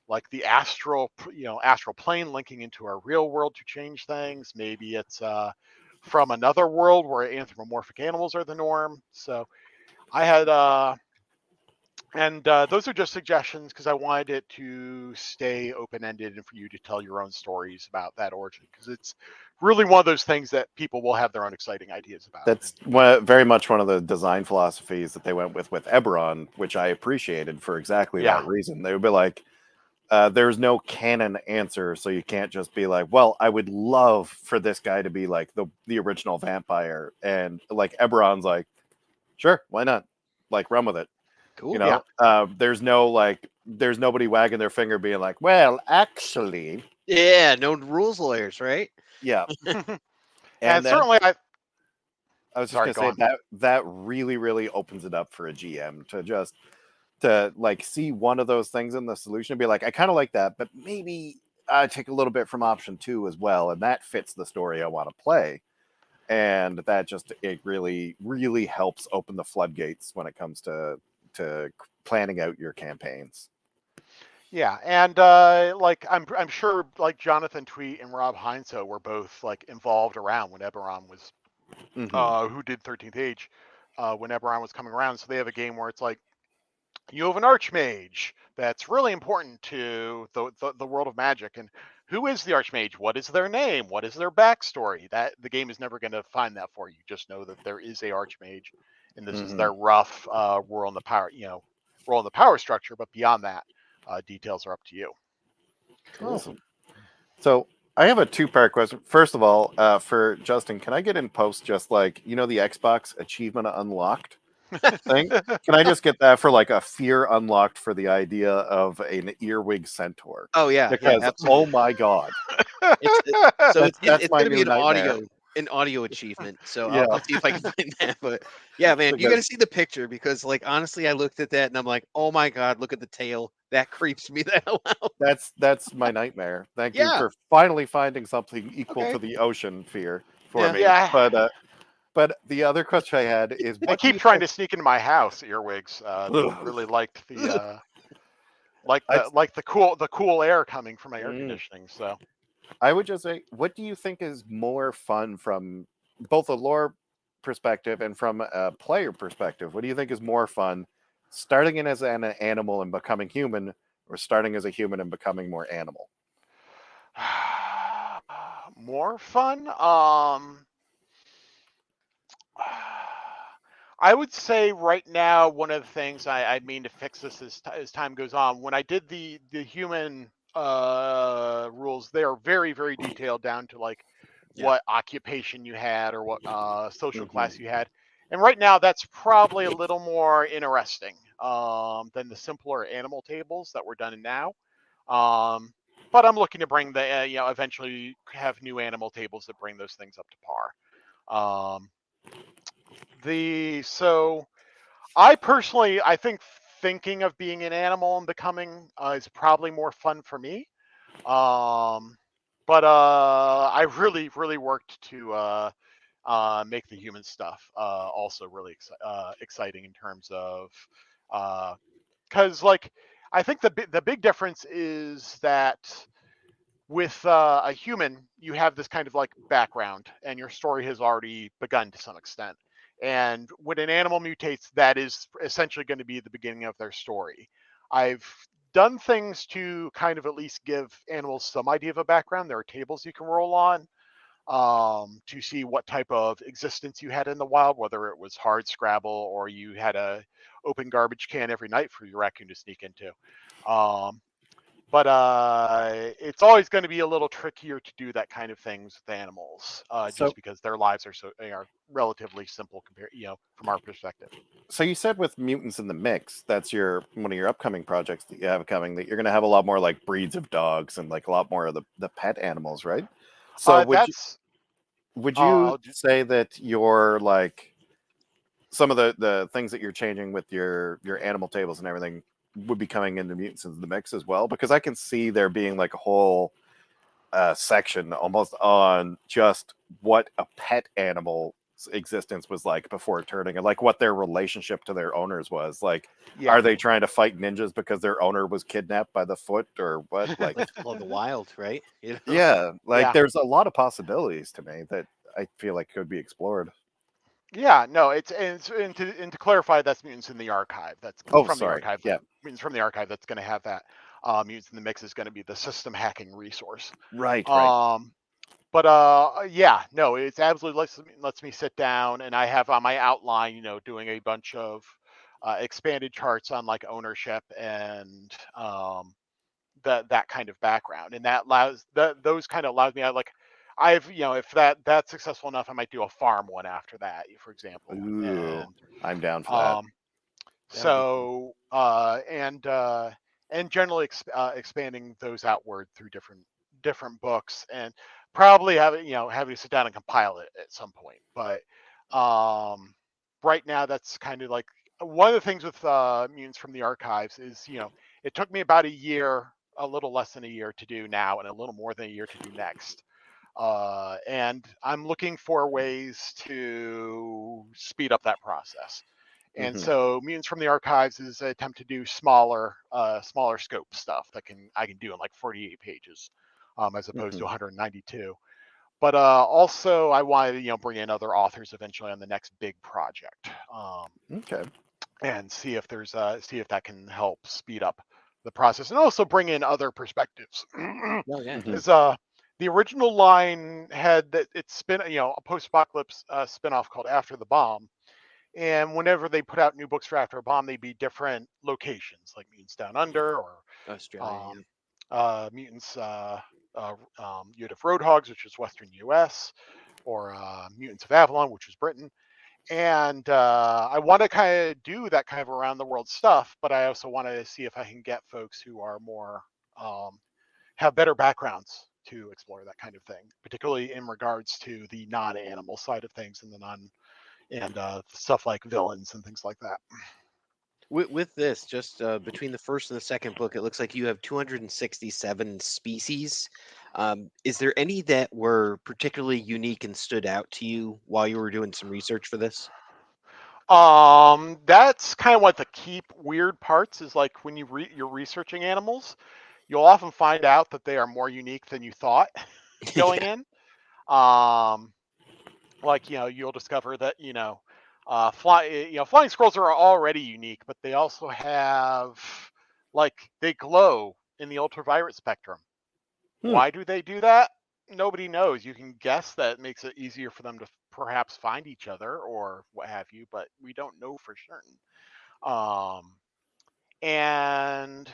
like the astral plane linking into our real world to change things. Maybe it's from another world where anthropomorphic animals are the norm. So I had and those are just suggestions because I wanted it to stay open-ended and for you to tell your own stories about that origin, because it's really one of those things that people will have their own exciting ideas about. That's very much one of the design philosophies that they went with Eberron, which I appreciated for exactly that reason. They would be like, there's no canon answer, so you can't just be like, well, I would love for this guy to be like the original vampire, and like Eberron's like, sure, why not? Like, run with it. Cool. You know, there's nobody wagging their finger being like, well, actually, Yeah, no rules lawyers, right? yeah. And then, certainly, I was just gonna say that really, really opens it up for a GM to like see one of those things in the solution and be like, I kind of like that, but maybe I take a little bit from option 2 as well, and that fits the story I want to play. And that it really, really helps open the floodgates when it comes to planning out your campaigns. Yeah, and like I'm sure like Jonathan Tweet and Rob Heinze were both like involved around when Eberron was who did 13th Age when Eberron was coming around. So they have a game where it's like you have an archmage that's really important to the world of magic, and who is the archmage? What is their name? What is their backstory? That the game is never going to find that for you. Just know that there is a archmage, and this is their rough role in the power structure. But beyond that, details are up to you. Awesome. So I have a 2-part question. First of all, for Justin, can I get in post just like, the Xbox achievement unlocked thing? Can I just get that for like a fear unlocked for the idea of an earwig centaur? Oh yeah, because oh my god, it's that's going to be nightmare. an audio achievement. So Yeah. I'll see if I can find that. But yeah, man, you got to see the picture, because like honestly, I looked at that and I'm like, oh my god, look at the tail. That creeps me the hell out. That's my nightmare. Thank you for finally finding something equal to the ocean fear for me. Yeah. But the other question I had is, I keep trying to sneak into my house, earwigs. Really liked the the cool air coming from my air conditioning. So I would just say, what do you think is more fun from both a lore perspective and from a player perspective? What do you think is more fun, starting in as an animal and becoming human, or starting as a human and becoming more animal? More fun? I would say right now, one of the things I mean to fix this as time goes on. When I did the human rules, they are very, very detailed down to like what occupation you had or what social class you had. And right now, that's probably a little more interesting than the simpler animal tables that were done in now. But I'm looking to bring the eventually have new animal tables that bring those things up to par. So I personally, I think thinking of being an animal and becoming is probably more fun for me. But I really, really worked to make the human stuff also really exciting in terms of because like I think the big difference is that with a human, you have this kind of like background, and your story has already begun to some extent. And when an animal mutates, that is essentially going to be the beginning of their story. I've done things to kind of at least give animals some idea of a background. There are tables you can roll on to see what type of existence you had in the wild, whether it was hard Scrabble or you had a open garbage can every night for your raccoon to sneak into. But it's always going to be a little trickier to do that kind of things with animals, just because their lives are relatively simple compared, from our perspective. So you said with Mutants in the Mix, that's one of your upcoming projects that you have coming, that you're going to have a lot more like breeds of dogs and like a lot more of the pet animals, right? So would you say that you're like some of the things that you're changing with your animal tables and everything would be coming into Mutants in the Mix as well? Because I can see there being like a whole section almost on just what a pet animal's existence was like before turning, and like what their relationship to their owners was like. Are they trying to fight ninjas because their owner was kidnapped by the Foot, or what? Like the wild, right? There's a lot of possibilities to me that I feel like could be explored. Yeah, no, and to clarify, that's Mutants in the Archive. That's Oh, from the sorry. archive. Yeah. Mutants from the Archive. That's going to have that. Mutants in the Mix is going to be the system hacking resource. Right. But yeah, no, it's absolutely lets me sit down, and I have on my outline, doing a bunch of expanded charts on like ownership and that kind of background, and that allows those kind of allows me. If that's successful enough, I might do a farm one after that, for example. Ooh, And I'm down for that. so and generally expanding those outward through different books, and probably having to sit down and compile it at some point. But right now, that's kind of like one of the things with Mutants from the Archives is it took me about a little less than a year to do now, and a little more than a year to do next. And I'm looking for ways to speed up that process. And so Mutants from the Archives is an attempt to do smaller scope stuff that I can do in like 48 pages, as opposed to 192. But also I wanted to bring in other authors eventually on the next big project. Okay. And see if that can help speed up the process, and also bring in other perspectives. Oh, yeah. Is the original line had that it's been a post-apocalypse spinoff called After the Bomb, and whenever they put out new books for After a Bomb, they'd be different locations, like Mutants Down Under, or Australia. Mutants. You'd have Roadhogs, which is Western U.S., or Mutants of Avalon, which was Britain. And I want to kind of do that kind of around the world stuff, but I also want to see if I can get folks who are more have better backgrounds to explore that kind of thing, particularly in regards to the non-animal side of things and stuff like villains and things like that. With this, just between the first and the second book, it looks like you have 267 species. Is there any that were particularly unique and stood out to you while you were doing some research for this? That's kind of one of the key weird parts, is like when you're researching animals, you'll often find out that they are more unique than you thought going in. Like you'll discover that flying squirrels are already unique, but they also have, like, they glow in the ultraviolet spectrum. Why do they do that? Nobody knows. You can guess that it makes it easier for them to perhaps find each other or what have you, but we don't know for certain. And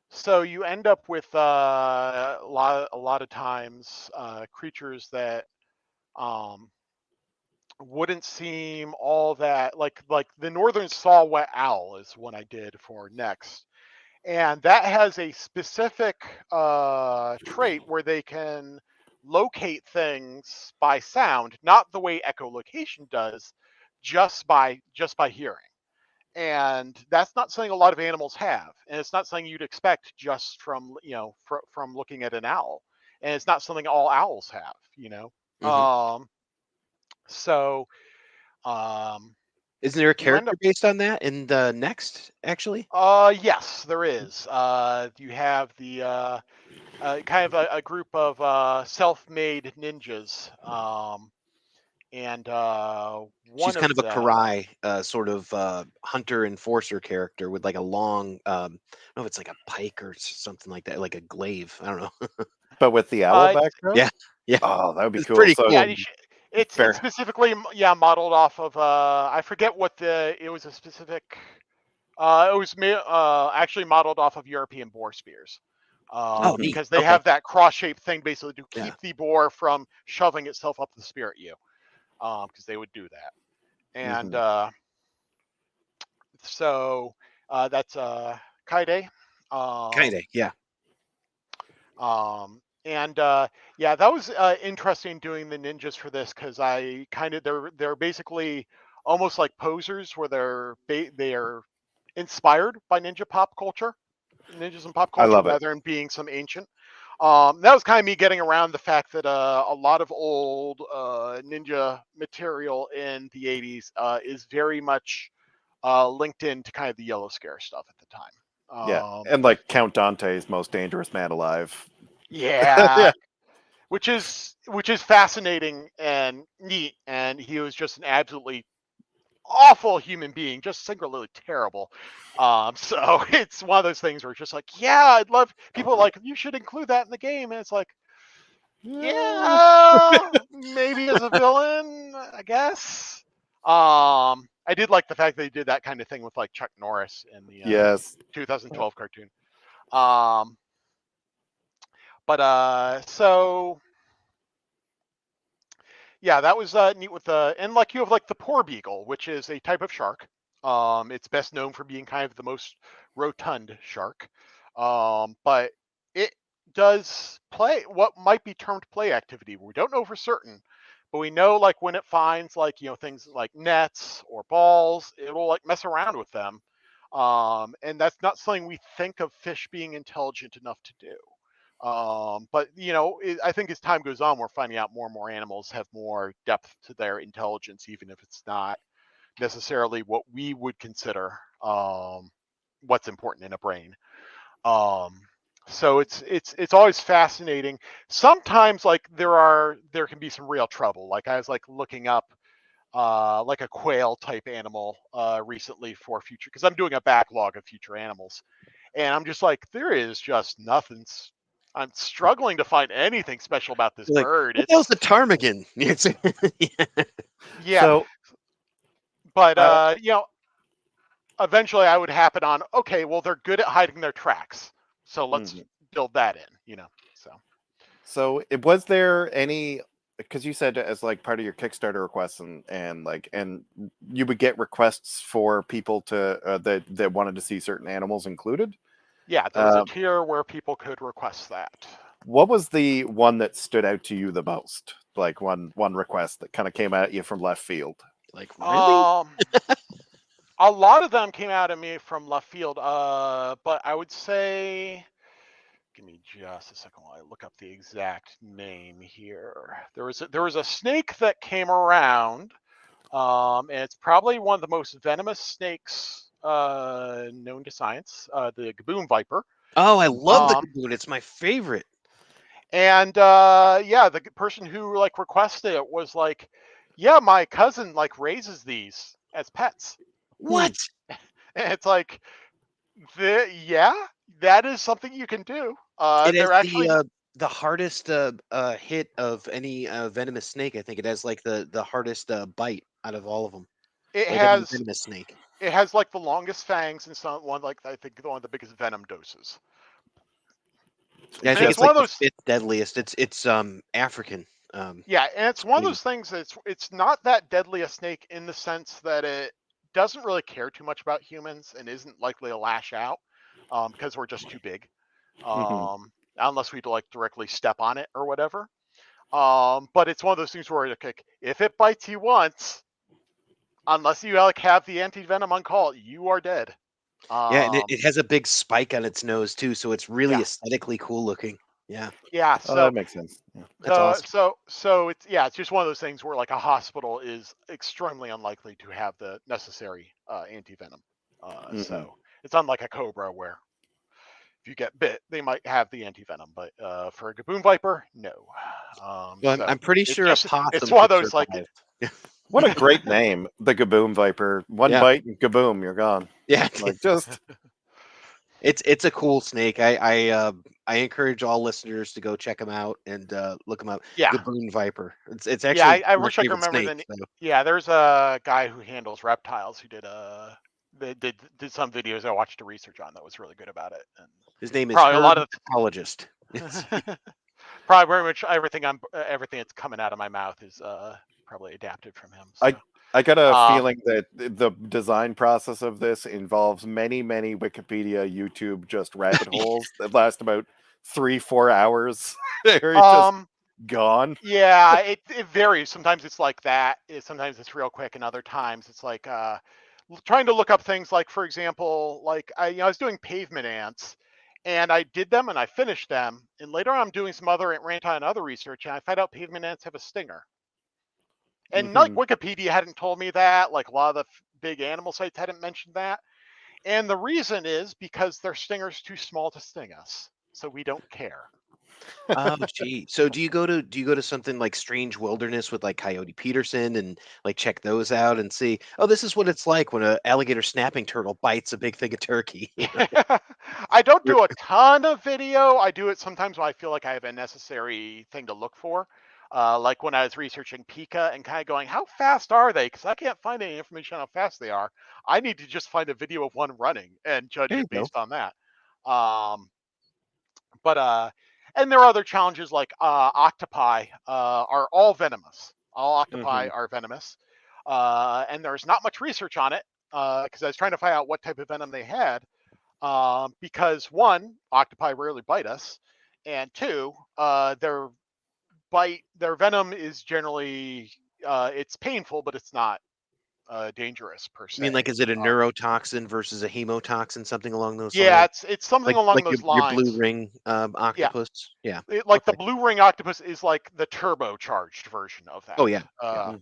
so you end up with a lot of times creatures that wouldn't seem all that like the northern saw-whet owl is one I did for next, and that has a specific trait where they can locate things by sound, not the way echolocation does, just by hearing. And that's not something a lot of animals have, and it's not something you'd expect just from from looking at an owl, and it's not something all owls have. So Isn't there a you end character up based on that in the next, actually? yes, there is. You have the kind of a group of self-made ninjas, and She's one kind of of a them. Karai sort of hunter enforcer character with like a long, I don't know if it's like a pike or something like that, like a glaive. I don't know. But with the owl background? Yeah, yeah. Oh, that would be It's cool. pretty So, cool. Yeah, it's specifically modeled off of I forget what it was a specific. It was actually modeled off of European boar spears. neat. Because they Okay. have that cross-shaped thing basically to keep Yeah. the boar from shoving itself up the spear at you, because they would do that. And so that's Kaide. Kinda, yeah. And yeah, that was interesting doing the ninjas for this, because I kind of they're basically almost like posers, where they are inspired by ninjas and pop I culture, love it. rather than being some ancient. That was kind of me getting around the fact that a lot of old ninja material in the 80s is very much linked into kind of the Yellow Scare stuff at the time. Yeah, and like Count Dante's most dangerous man alive. Yeah, which is fascinating and neat, and he was just an absolutely awful human being, just singularly terrible. So it's one of those things where it's just like, yeah, I'd love people are like, you should include that in the game, and it's like, yeah, maybe as a villain, I guess. I did like the fact they did that kind of thing with like Chuck Norris in the Yes. 2012 cartoon. So yeah, that was neat with the, and like you have like the poor beagle, which is a type of shark. It's best known for being kind of the most rotund shark. But it does play what might be termed play activity. We don't know for certain, but we know like when it finds like, things like nets or balls, it'll like mess around with them. And that's not something we think of fish being intelligent enough to do. But I think as time goes on, we're finding out more and more animals have more depth to their intelligence, even if it's not necessarily what we would consider what's important in a brain. So it's always fascinating. Sometimes like there can be some real trouble. Like I was like looking up like a quail type animal recently for future, because I'm doing a backlog of future animals, and I'm just like, there is just nothing. I'm struggling to find anything special about this Like, bird. what the hell's the ptarmigan? Yeah, So, but eventually I would happen on, okay, well, they're good at hiding their tracks, so let's build that in. So was there any, because you said as like part of your Kickstarter requests and you would get requests for people to that wanted to see certain animals included? Yeah, there was a tier where people could request that. What was the one that stood out to you the most? Like one request that kind of came at you from left field? Like, really? A lot of them came out at me from left field, but I would say, give me just a second while I look up the exact name here. There was a snake that came around, and it's probably one of the most venomous snakes known to science, the gaboon viper. Oh, I love the gaboon. It's my favorite. And the person who like requested it was like, yeah, my cousin like raises these as pets. What? And it's like, that is something you can do. It They're has actually the hardest hit of any venomous snake. I think it has like the hardest bite out of all of them. it Like has venomous snake. it has like the longest fangs and one like I think one of the biggest venom doses. Yeah, I think it's like the fifth deadliest. It's African. Yeah, and it's one of those things it's not that deadly a snake in the sense that it doesn't really care too much about humans and isn't likely to lash out because we're just too big. Unless we like directly step on it or whatever. But it's one of those things where if it bites you once, unless you like have the anti-venom on call, you are dead. Yeah, and it has a big spike on its nose too, so it's really aesthetically cool looking. Yeah. Yeah. So that makes sense. Yeah. That's awesome. So it's just one of those things where like a hospital is extremely unlikely to have the necessary anti-venom. So it's unlike a cobra where if you get bit, they might have the anti-venom, but for a gaboon viper, no. Well, I'm pretty sure a possum. It's one of those like. What a great name, the gaboon viper. One bite and gaboom, you're gone. Yeah, like just. It's a cool snake. I encourage all listeners to go check them out and look them up. Yeah, gaboon viper. It's actually I wish I could remember the name. So. Yeah, there's a guy who handles reptiles who did some videos I watched a research on that was really good about it. And his name is probably a lot of psychologist. Probably very much everything that's coming out of my mouth is probably adapted from him. So. I got a feeling that the design process of this involves many Wikipedia, YouTube just rabbit holes that last about 3-4 hours. They're just gone. Yeah, it varies. Sometimes it's like that. Sometimes it's real quick, and other times it's like trying to look up things like, for example, like I was doing pavement ants, and I did them and I finished them, and later on I'm doing some other and other research, and I find out pavement ants have a stinger. And like Wikipedia hadn't told me that, like a lot of the big animal sites hadn't mentioned that. And the reason is because their stinger's too small to sting us, so we don't care. Oh, gee. So do you go to something like Strange Wilderness with like Coyote Peterson and like check those out and see, oh, this is what it's like when a alligator snapping turtle bites a big thing of turkey. I don't You're- do a ton of video. I do it sometimes when I feel like I have a necessary thing to look for. Like when I was researching Pika and kind of going, how fast are they? Because I can't find any information on how fast they are. I need to just find a video of one running and judge There you it go. based on that. But and there are other challenges like octopi are all venomous. All octopi are venomous, and there's not much research on it because I was trying to find out what type of venom they had. Because one, octopi rarely bite us, and two, their venom is generally it's painful, but it's not dangerous per I mean, se. like, is it a neurotoxin versus a hemotoxin, something along those Yeah, lines? it's something along Like those your blue lines. ring Yeah, octopus? Yeah. like the Okay. blue ring octopus is like the turbocharged version of Oh that. yeah. Yeah.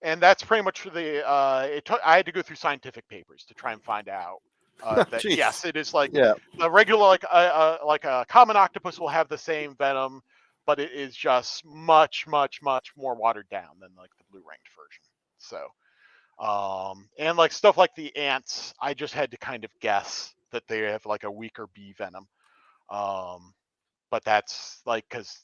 And that's pretty much the. I had to go through scientific papers to try and find out that Jeez. yes, it is like Yeah. the regular like a common octopus will have the same venom, but it is just much more watered down than like the blue ringed version. So, and like stuff like the ants, I just had to kind of guess that they have like a weaker bee venom. But that's like because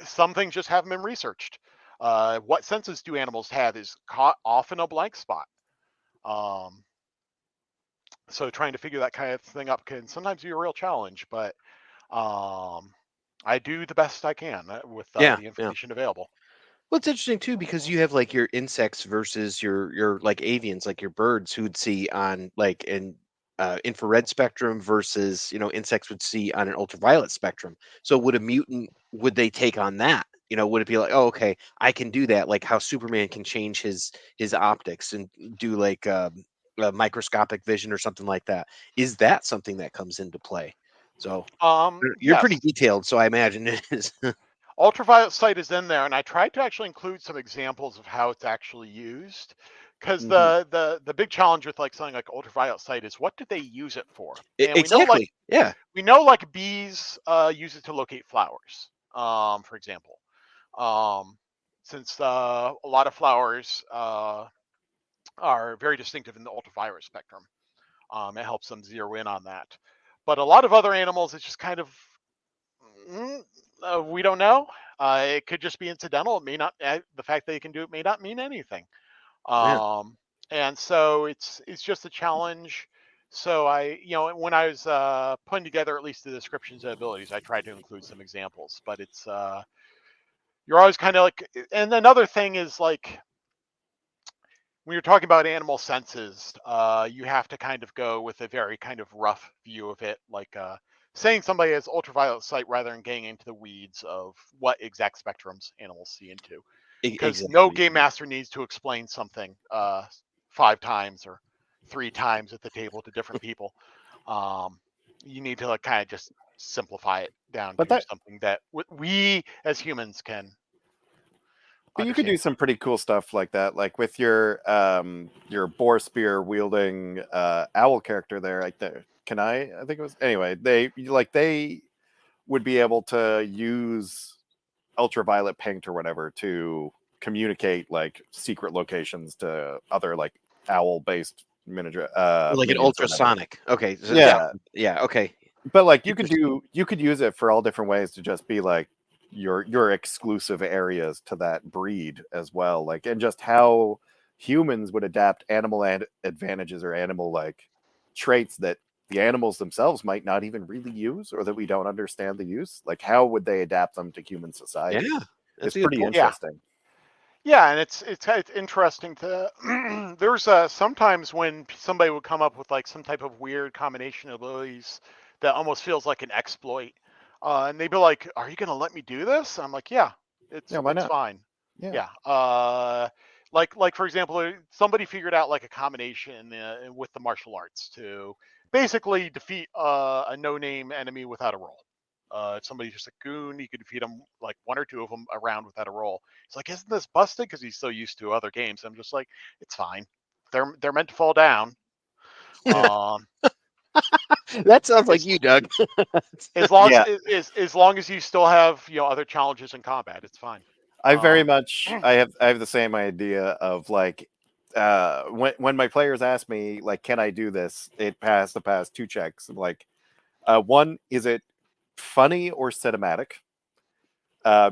some things just haven't been researched. What senses do animals have is often a blank spot. So trying to figure that kind of thing up can sometimes be a real challenge, but I do the best I can with Yeah. the Yeah. information available. Well, it's interesting too because you have like your insects versus your like avians, like your birds who'd see on like an infrared spectrum versus insects would see on an ultraviolet spectrum. So would they take on that? Would it be like, oh, okay, I can do that, like how Superman can change his optics and do like microscopic vision or something like that? Is that something that comes into play? So you're pretty Yes, detailed, so I imagine it is. ultraviolet sight is in there, and I tried to actually include some examples of how it's actually used, because Mhm. the big challenge with like something like ultraviolet sight is what did they use it for? And Exactly. Yeah. we know like bees use it to locate flowers, for example, um, since a lot of flowers are very distinctive in the ultraviolet spectrum. It helps them zero in on that. But a lot of other animals, it's just kind of we don't know. It could just be incidental. It may not. The fact that they can do it may not mean anything. Yeah. And so it's just a challenge. So when I was putting together at least the descriptions and abilities, I tried to include some examples. But it's you're always kind of like. And another thing is like when you're talking about animal senses, you have to kind of go with a very kind of rough view of it, like saying somebody has ultraviolet sight rather than getting into the weeds of what exact spectrums animals see into. Because no Exactly. game master needs to explain something 5 times or 3 times at the table to different people. You need to like kind of just simplify it down But to that something that we as humans can But you could do understand. some pretty cool stuff like that, like with your boar spear wielding owl character there. Like I think it was anyway. They would be able to use ultraviolet paint or whatever to communicate like secret locations to other like owl based miniature Like an minions or whatever. ultrasonic. Okay. So, yeah. Yeah, Yeah. Okay. but like Interesting. you could use it for all different ways to just be like your exclusive areas to that breed as well, like, and just how humans would adapt animal advantages or animal like traits that the animals themselves might not even really use or that we don't understand the use, like how would they adapt them to human society? Yeah. It's That's a good pretty point. Yeah. interesting. Yeah, and it's interesting to there's sometimes when somebody would come up with like some type of weird combination of abilities that almost feels like an exploit, and they'd be like, "Are you gonna let me do this?" I'm like, "Yeah, Yeah, why it's not? fine." Yeah. Yeah, like for example, somebody figured out like a combination with the martial arts to basically defeat a no-name enemy without a roll. If somebody's just a goon, you could defeat them like 1 or 2 of them around without a roll. It's like, isn't this busted? Because he's so used to other games. I'm just like, it's fine. They're meant to fall down. Um, That sounds like you, Doug. As long Yeah. as long as you still have other challenges in combat, it's fine. I very much I have the same idea of like when my players ask me like, can I do this? It has to pass two checks. Like one, is it funny or cinematic?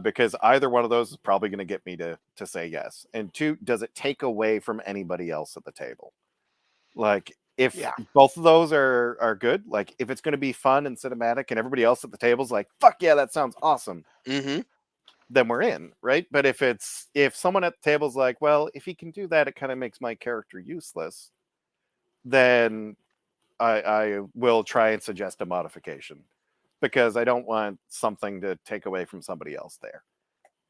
Because either one of those is probably going to get me to say yes. And two, does it take away from anybody else at the table? Like if both of those are good, like if it's going to be fun and cinematic and everybody else at the table's like, fuck yeah, that sounds awesome. Mm-hmm. Then we're in, right? But if someone at the table's like, well, if he can do that, it kind of makes my character useless, then I will try and suggest a modification because I don't want something to take away from somebody else there.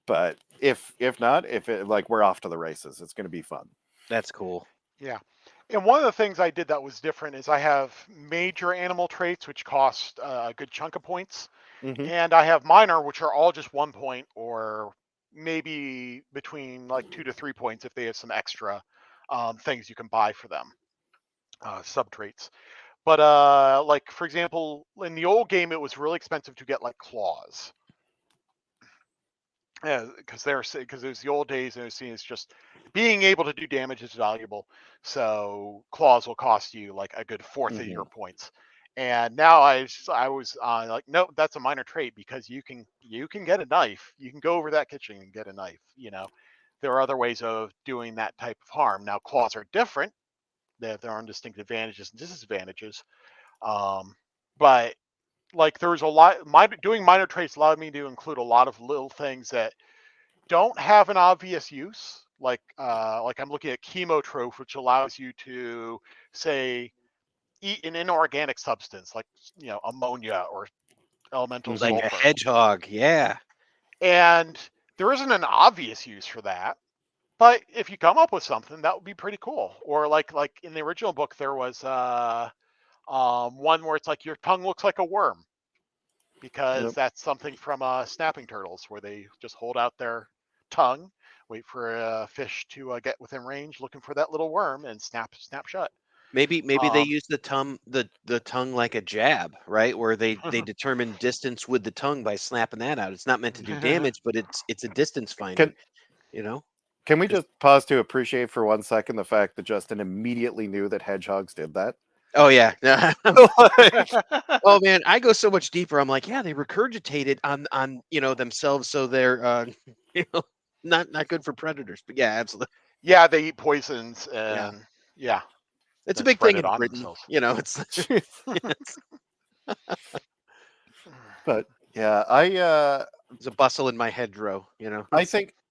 But if not, if it like we're off to the races, it's going to be fun. That's cool. Yeah. And one of the things I did that was different is I have major animal traits, which cost a good chunk of points. Mm-hmm. And I have minor, which are all just 1 point or maybe between like 2 to 3 points if they have some extra things you can buy for them, sub traits. But like, for example, in the old game, it was really expensive to get like claws. Yeah, because it was the old days, and it was seen as just being able to do damage is valuable. So claws will cost you like a good fourth of your points. And now I was like, nope, that's a minor trait because you can get a knife. You can go over that kitchen and get a knife. There are other ways of doing that type of harm. Now claws are different. They have their own distinct advantages and disadvantages. But like there's a lot. Doing minor traits allowed me to include a lot of little things that don't have an obvious use. Like I'm looking at chemotrope, which allows you to say eat an inorganic substance like ammonia or elemental Like sulfur. a hedgehog, yeah. And there isn't an obvious use for that. But if you come up with something, that would be pretty cool. Or like in the original book, there was one where it's like your tongue looks like a worm, because that's something from snapping turtles, where they just hold out their tongue, wait for a fish to get within range, looking for that little worm, and snap shut. Maybe they use the tongue like a jab, right? Where they determine distance with the tongue by snapping that out. It's not meant to do damage, but it's a distance finder. Can we just pause to appreciate for 1 second the fact that Justin immediately knew that hedgehogs did that? Oh yeah. Oh man, I go so much deeper. I'm like, yeah, they regurgitated on themselves, so they're not good for predators. But yeah, absolutely. Yeah, they eat poisons, and yeah. It's a big thing in Britain. It's But yeah, there's a bustle in my hedgerow,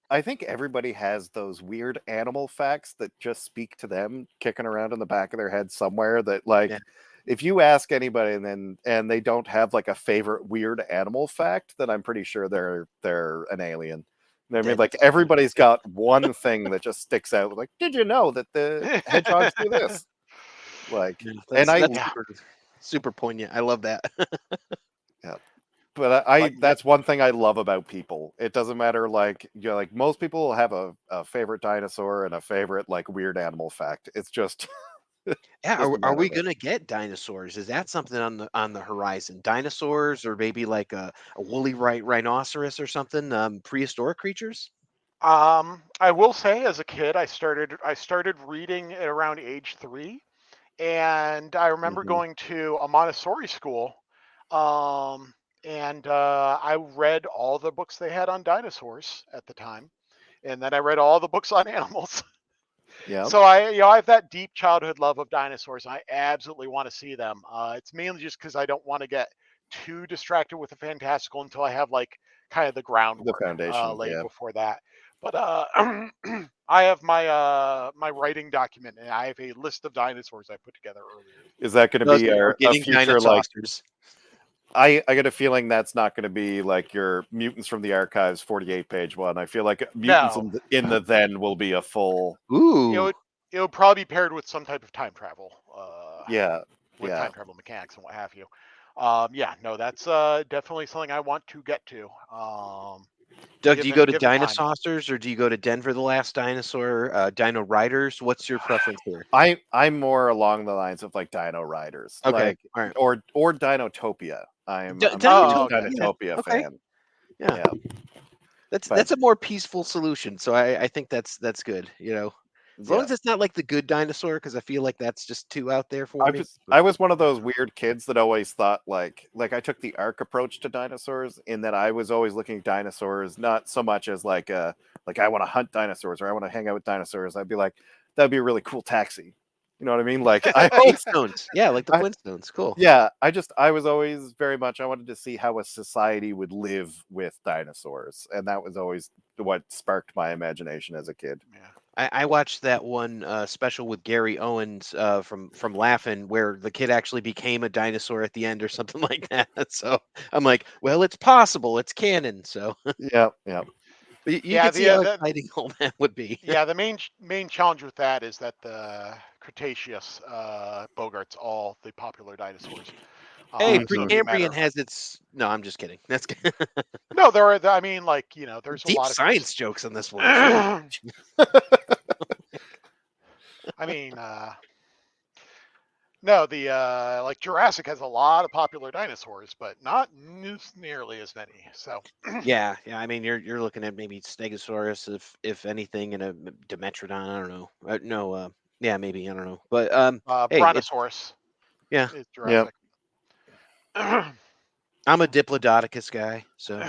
I think everybody has those weird animal facts that just speak to them, kicking around in the back of their head somewhere. That if you ask anybody and they don't have like a favorite weird animal fact, then I'm pretty sure they're an alien. I mean, like everybody's got one thing that just sticks out. Like, did you know that the hedgehogs do this? Like, that's super poignant. I love that. Yeah. But that's one thing I love about people. It doesn't matter, like, like most people will have a favorite dinosaur and a favorite like weird animal fact. It's just yeah. Are we gonna get dinosaurs? Is that something on the horizon? Dinosaurs, or maybe like a woolly rhinoceros or something? Prehistoric creatures? I will say, as a kid, I started reading at around age 3, and I remember going to a Montessori school. And I read all the books they had on dinosaurs at the time, and then I read all the books on animals. Yeah. So I have that deep childhood love of dinosaurs. And I absolutely want to see them. It's mainly just because I don't want to get too distracted with the fantastical until I have like kind of the groundwork laid before that. But I have my writing document, and I have a list of dinosaurs I put together earlier. Is that going to be a future like? I get a feeling that's not going to be like your Mutants from the Archives 48-page one. I feel like Mutants in the Then will be a full. Ooh. It would probably be paired with some type of time travel. Time travel mechanics and what have you. No, that's definitely something I want to get to. Doug, do you go to given time. Dinosaurs or do you go to Denver the Last Dinosaur, Dino Riders? What's your preference here? I'm more along the lines of like Dino Riders, Okay, like all right. or Dinotopia. I'm a huge Dinotopia, Dinotopia okay. fan. Yeah. Yeah. That's a more peaceful solution. So I think that's good. As long as it's not like the Good Dinosaur, because I feel like that's just too out there for me. I was one of those weird kids that always thought like I took the ARC approach to dinosaurs, in that I was always looking at dinosaurs not so much as like I want to hunt dinosaurs or I want to hang out with dinosaurs. I'd be like, that'd be a really cool taxi. You know what I mean? Like I always, Flintstones. Yeah, like the Flintstones. Cool. yeah, I was always very much, I wanted to see how a society would live with dinosaurs, and that was always what sparked my imagination as a kid. Yeah. I watched that one special with Gary Owens from Laugh-In, where the kid actually became a dinosaur at the end or something like that. So I'm like, well, it's possible, it's canon. So Yeah. you Yeah, can see how exciting all that would be. Yeah, the main challenge with that is that the Cretaceous bogarts all the popular dinosaurs. Hey, So it'd be a Precambrian matter of- has its. No, I'm just kidding. That's No, I mean, like, there's deep a lot of science jokes in this one. I mean, no, the like Jurassic has a lot of popular dinosaurs, but not nearly as many. So Yeah. I mean, you're looking at maybe Stegosaurus, if anything, and a Dimetrodon. I don't know. No. Yeah, maybe I don't know. But hey, Brontosaurus yeah. is Jurassic. I'm a Diplodocus guy, so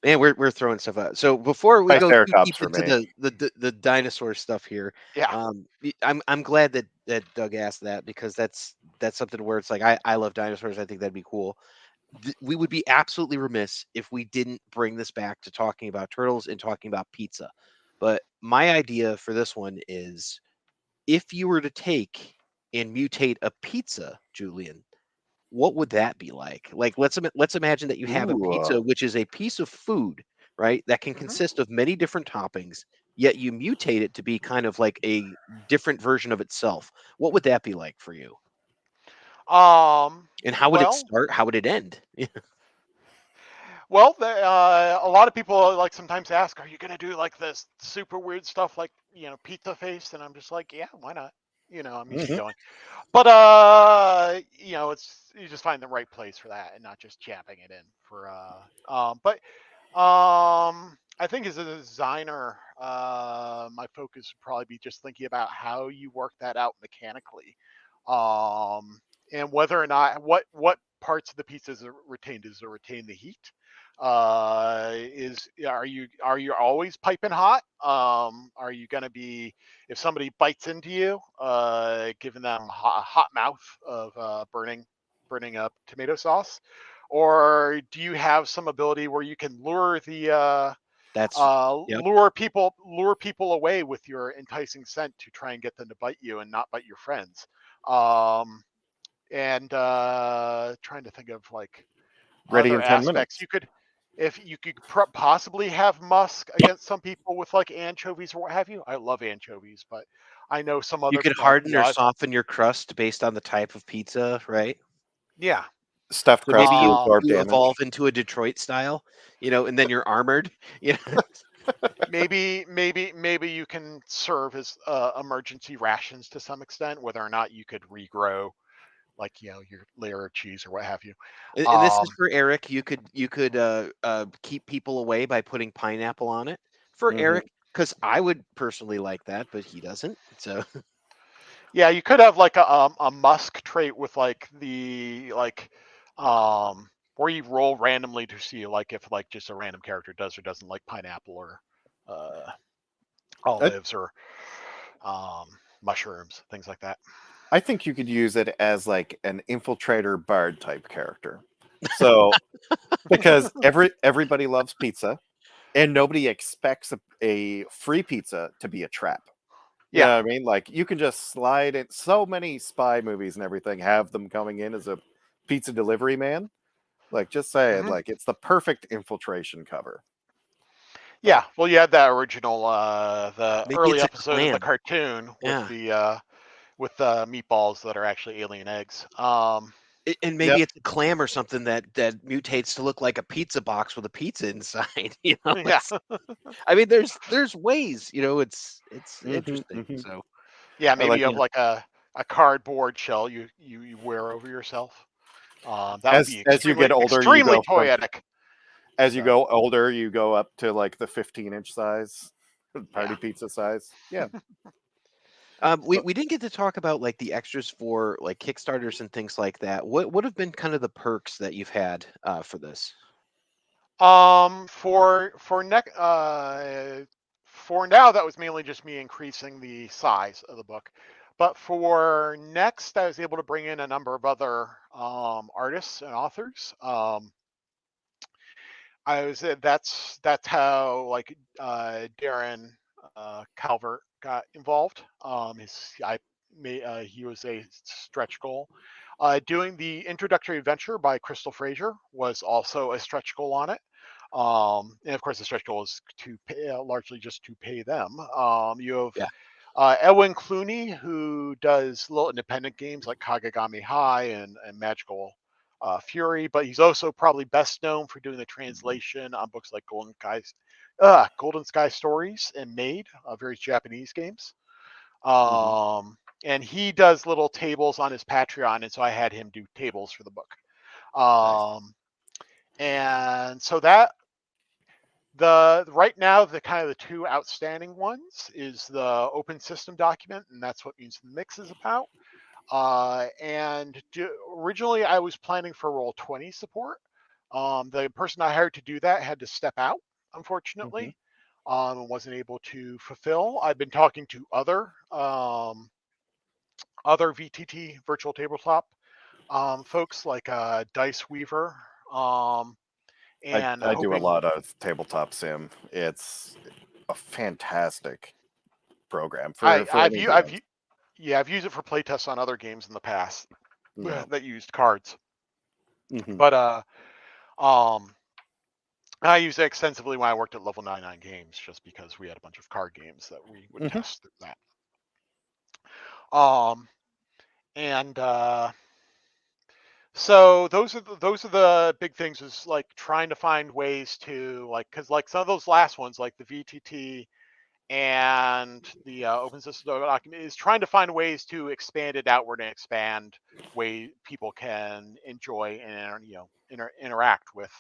man, we're throwing stuff out. So before we go too Triceratops deep for into the dinosaur stuff here, Yeah. I'm glad that Doug asked that, because that's something where it's like I love dinosaurs. I think that'd be cool. We would be absolutely remiss if we didn't bring this back to talking about turtles and talking about pizza. But my idea for this one is, if you were to take and mutate a pizza, Julian, what would that be like? Like, let's imagine that you have a pizza, which is a piece of food, right? That can consist of many different toppings, yet you mutate it to be kind of like a different version of itself. What would that be like for you? And how would it start? How would it end? Well, a lot of people like sometimes ask, "Are you gonna do like this super weird stuff like pizza face?" And I'm just like, "Yeah, why not?" I'm easy going. But it's you just find the right place for that and not just jabbing it in for I think as a designer, my focus would probably be just thinking about how you work that out mechanically, and whether or not what parts of the pizza is retained. Does it retain the heat? Are you always piping hot? Are you going to be, if somebody bites into you, giving them a hot mouth of burning up tomato sauce? Or do you have some ability where you can lure the lure people away with your enticing scent to try and get them to bite you and not bite your friends? And trying to think of like Ready other in 10 aspects. minutes. If you could possibly have musk against some people with like anchovies or what have you. I love anchovies, but I know some other You could people harden or soften your crust based on the type of pizza, right? Yeah. Stuffed So crust maybe to absorb you damage. evolve into a Detroit style, and then you're armored. Maybe you can serve as emergency rations to some extent, whether or not you could regrow like your layer of cheese or what have you. And this is for Eric. You could keep people away by putting pineapple on it for Eric, because I would personally like that, but he doesn't. So yeah, you could have like a musk trait with like the where you roll randomly to see like if like just a random character does or doesn't like pineapple or olives or mushrooms, things like that. I think you could use it as like an infiltrator bard type character. So because everybody loves pizza and nobody expects a free pizza to be a trap. You know what I mean? Like you can just slide in. So many spy movies and everything have them coming in as a pizza delivery man. Like just say it, like it's the perfect infiltration cover. Yeah, well, you had that original, the maybe early it's a episode of clam. the cartoon Yeah. with the meatballs that are actually alien eggs. And maybe it's a clam or something that mutates to look like a pizza box with a pizza inside. You know, Yeah. I mean, there's ways. You know, it's interesting. So Yeah, maybe you like have like a cardboard shell you wear over yourself. That would be as you get older, extremely toyetic. As you go older, you go up to like the 15-inch size, party pizza size. Yeah. we didn't get to talk about like the extras for like Kickstarters and things like that. What have been kind of the perks that you've had for this? For now, that was mainly just me increasing the size of the book. But for next, I was able to bring in a number of other artists and authors. That's how like Darren Calvert got involved. He was a stretch goal. Doing the introductory adventure by Crystal Fraser was also a stretch goal on it. And of course, the stretch goal is to pay, largely just to pay them. You have Edwin Clooney, who does little independent games like Kagagami High and Magical Fury, but he's also probably best known for doing the translation on books like Golden Sky Stories and Maid, various Japanese games. And he does little tables on his Patreon, and so I had him do tables for the book. Nice. And so that right now the kind of the two outstanding ones is the open system document, and that's what Mutants in the Mix is about. Originally I was planning for Roll20 support. The person I hired to do that had to step out, unfortunately, and wasn't able to fulfill. I've been talking to other VTT virtual tabletop folks like Dice Weaver. And I do a lot of tabletop sim. It's a fantastic program I've used it for playtests on other games in the past that used cards. But I used it extensively when I worked at Level 99 Games, just because we had a bunch of card games that we would test through that. So those are the big things, is like trying to find ways to because like some of those last ones, like the VTT and the open system document, is trying to find ways to expand it outward and expand way people can enjoy and interact with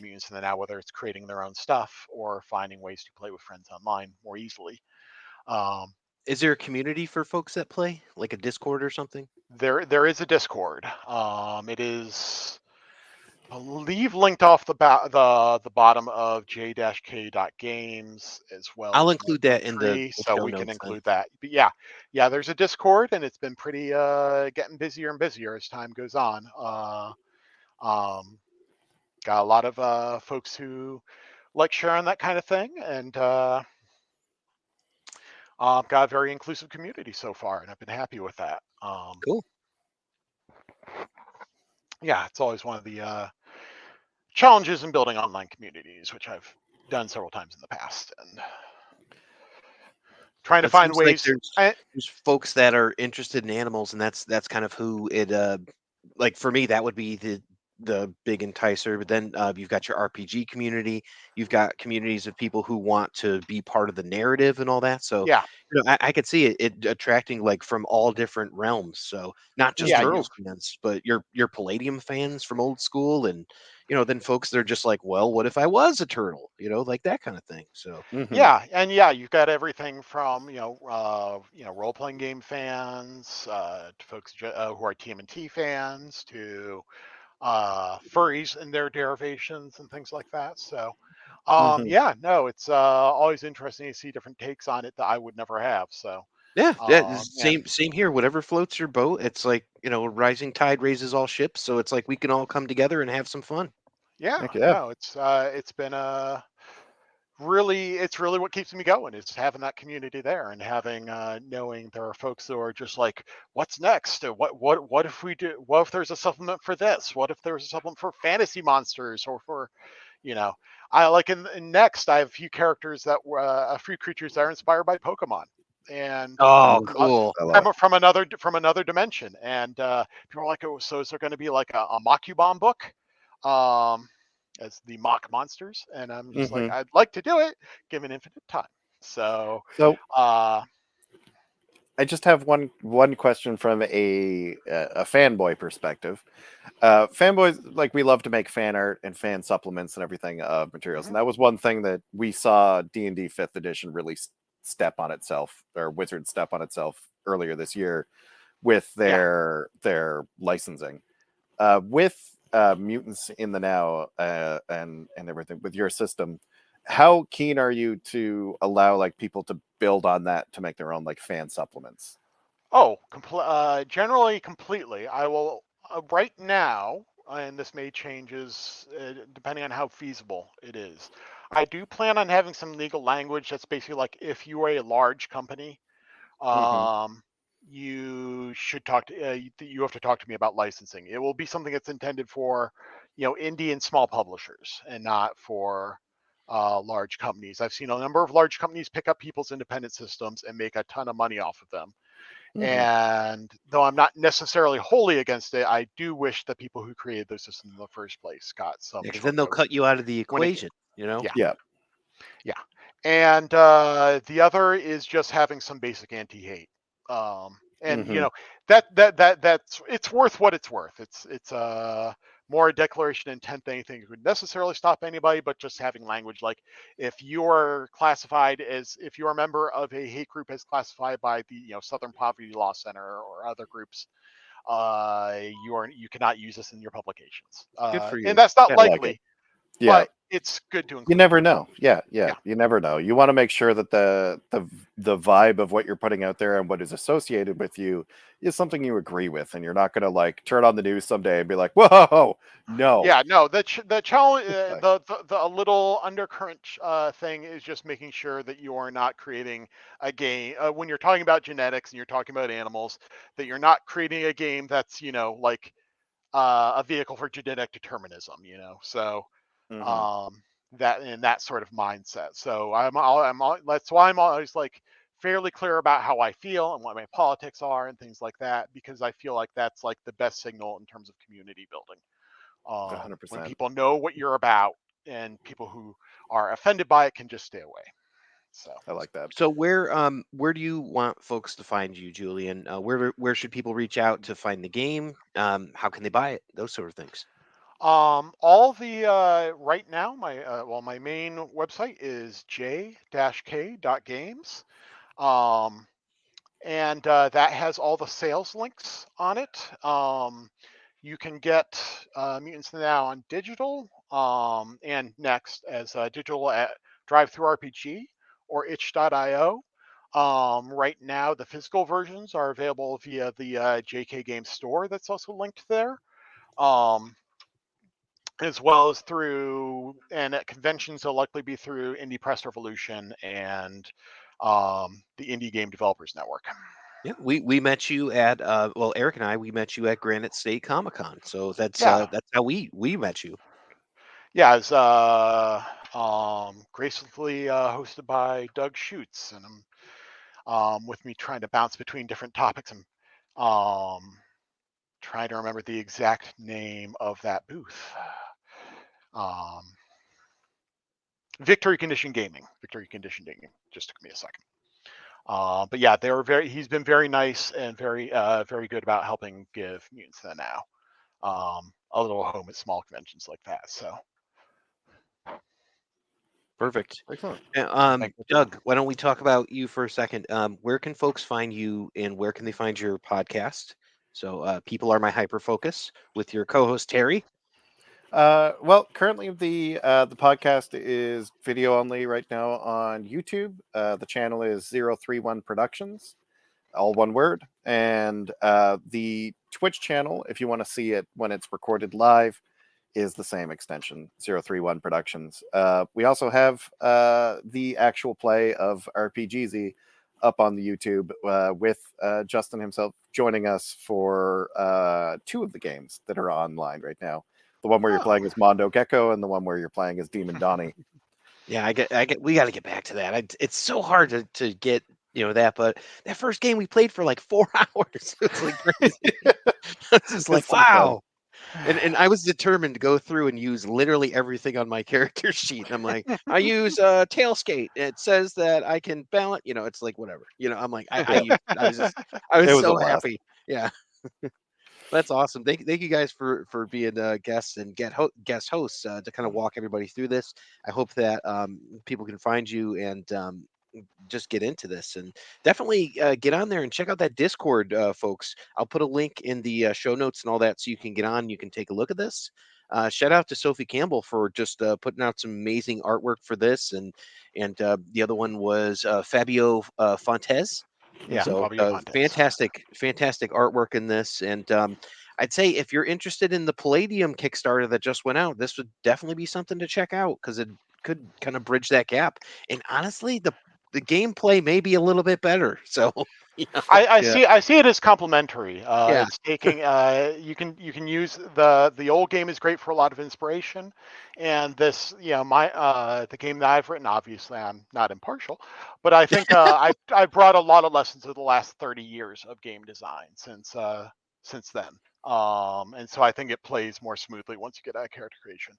Mutants in the Now, whether it's creating their own stuff or finding ways to play with friends online more easily. Is there a community for folks that play, like a Discord or something? There is a Discord. It is, I believe, linked off the bottom of j-k.games, as well. I'll as include that in the so show we can notes include then. that. But yeah, there's a Discord, and it's been pretty getting busier and busier as time goes on. Got a lot of folks who like sharing that kind of thing, and got a very inclusive community so far, and I've been happy with that. Cool. Yeah, it's always one of the challenges in building online communities, which I've done several times in the past, and trying to find ways. Like there's folks that are interested in animals, and that's kind of who it. Like for me, that would be the big enticer. But then you've got your RPG community. You've got communities of people who want to be part of the narrative and all that. So yeah, I could see it attracting like from all different realms. So not just Turtles fans, but your Palladium fans from old school, and then folks they're just like, well, what if I was a turtle? Like that kind of thing. So you've got everything from role playing game fans to folks who are TMNT fans to furries and their derivations and things like that. So it's always interesting to see different takes on it that I would never have. So same here. Whatever floats your boat. It's like rising tide raises all ships. So it's like we can all come together and have some fun. It's been it's really what keeps me going, is having that community there, and having knowing there are folks who are just like, what's next? What if we do? What if there's a supplement for this? What if there's a supplement for fantasy monsters, or for I like in next I have a few characters that were a few creatures that are inspired by Pokemon. and Oh, Mm. cool. I love it. from another dimension. And people are like, "Oh, so is there going to be like a Makubon book, as the mock monsters?" And I'm just like, Mhm. "I'd like to do it, given infinite time." So, So uh, I just have one question from a fanboy perspective. Fanboys, like, we love to make fan art and fan supplements and everything of materials, mhm, and that was one thing that we saw D&D 5th edition really step on itself, or Wizards step on itself earlier this year with yeah. their licensing. With Mutants in the Now and everything with your system, how keen are you to allow like people to build on that to make their own like fan supplements? Oh, generally completely. I will right now, and this may changes depending on how feasible it is. I do plan on having some legal language that's basically like if you are a large company, Hmm. um, you should talk to you have to talk to me about licensing. It will be something that's intended for, indie and small publishers, and not for large companies. I've seen a number of large companies pick up people's independent systems and make a ton of money off of them. Hmm. And though I'm not necessarily wholly against it, I do wish that people who created those systems in the first place got some Because short then they'll notice cut you out of the when it, equation, you know? yeah, Yeah. yeah. And the other is just having some basic anti-hate. And Hmm. that's it's worth what it's worth. It's more a declaration of intent than anything that would necessarily stop anybody, but just having language like if you're classified as if you're a member of a hate group as classified by the Southern Poverty Law Center or other groups, you cannot use this in your publications. Good for And you. that's not I Yeah. like it. likely, Yeah. but it's good to You include. never know. Yeah, Yeah. you never know. You want to make sure that the vibe of what you're putting out there and what is associated with you is something you agree with, and you're not going to like turn on the news someday and be like, "Whoa, no." Yeah, no, the challenge, Like, the a little undercurrent thing is just making sure that you are not creating a game when you're talking about genetics and you're talking about animals, that you're not creating a game that's like a vehicle for genetic determinism. So mhm. um, that in that sort of mindset. So that's why I'm always like fairly clear about how I feel and what my politics are and things like that, because I feel like that's like the best signal in terms of community building. When 100%. people know what you're about, and people who are offended by it can just stay away. So I like that. So where do you want folks to find you, Julian? Where should people reach out to find the game? How can they buy it? Those sort of things. all the right now my main website is j-k.games. Um, and that has all the sales links on it. You can get Mutants Now on digital and next as digital at Drive-Thru RPG or itch.io. Right now, the physical versions are available via the JK Games store that's also linked there, um, as well as and at conventions, they'll likely be through Indie Press Revolution and the Indie Game Developers Network. Yeah, we met you at well, Eric and I, we met you at Granite State Comic Con. So Yeah, that's how we met you. yeah, it's gracefully hosted by Doug Schutz, and with me trying to bounce between different topics and um, trying to remember the exact name of that booth. Um, Victory Condition Gaming. Victory Condition Gaming. Just took me a second. But yeah, they were he's been very nice and very good about helping give Mutants the Now a little home at small conventions like that. So Perfect. Excellent. And, Thank you. Doug, why don't we talk about you for a second? Where can folks find you, and where can they find your podcast? So, people are my hyperfocus with your co-host Terry. Well, currently the podcast is video only right now on YouTube. The channel is 031 Productions, all one word. And the Twitch channel, if you want to see it when it's recorded live, is the same extension, 031 Productions. We also have the actual play of RPGZ up on the YouTube with Justin himself joining us for 2 of the games that are online right now. The one where you're playing as Mondo Gecko and the one where you're playing as Demon Donnie. Yeah, we got to get back to that. It's so hard to get that. But that first game we played for like 4 hours. It was like crazy. It's just like, It's some fun. wow. And I was determined to go through and use literally everything on my character sheet. And I'm like, I use tail skate. It says that I can balance. It's like whatever. I'm like, I was It was a so blast. happy. Yeah, that's awesome. Thank you guys for being guests and guest hosts to kind of walk everybody through this. I hope that people can find you and just get into this, and definitely get on there and check out that Discord, folks. I'll put a link in the show notes and all that, so you can get on. You can take a look at this. Shout out to Sophie Campbell for just putting out some amazing artwork for this, and the other one was Fabio Fontes. Yeah. So Fabio Fontes. fantastic artwork in this, and I'd say if you're interested in the Palladium Kickstarter that just went out, this would definitely be something to check out, because it could kind of bridge that gap. And honestly, the gameplay may be a little bit better. So I see it as complementary. Yeah. It's taking you can use the old game is great for a lot of inspiration, and this the game that I've written, obviously I'm not impartial, but I think I brought a lot of lessons of the last 30 years of game design since then, and so I think it plays more smoothly once you get out of character creation,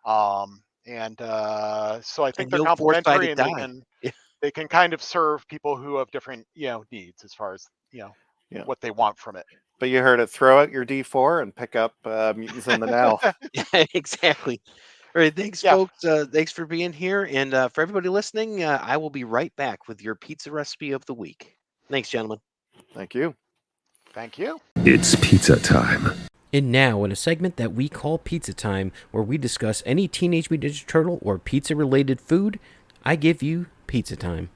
so I think And they're no complementary, force-sided and die. they can kind of serve people who have different needs as far as Yeah. what they want from it. But you heard it. Throw out your D4 and pick up Mutants in the Now. Yeah, exactly. All right, thanks, Yeah. folks. Thanks for being here, and for everybody listening, I will be right back with your pizza recipe of the week. Thanks, gentlemen. Thank you. Thank you. It's pizza time. And now, in a segment that we call Pizza Time, where we discuss any Teenage Mutant Ninja Turtle or pizza-related food, I give you Pizza Time.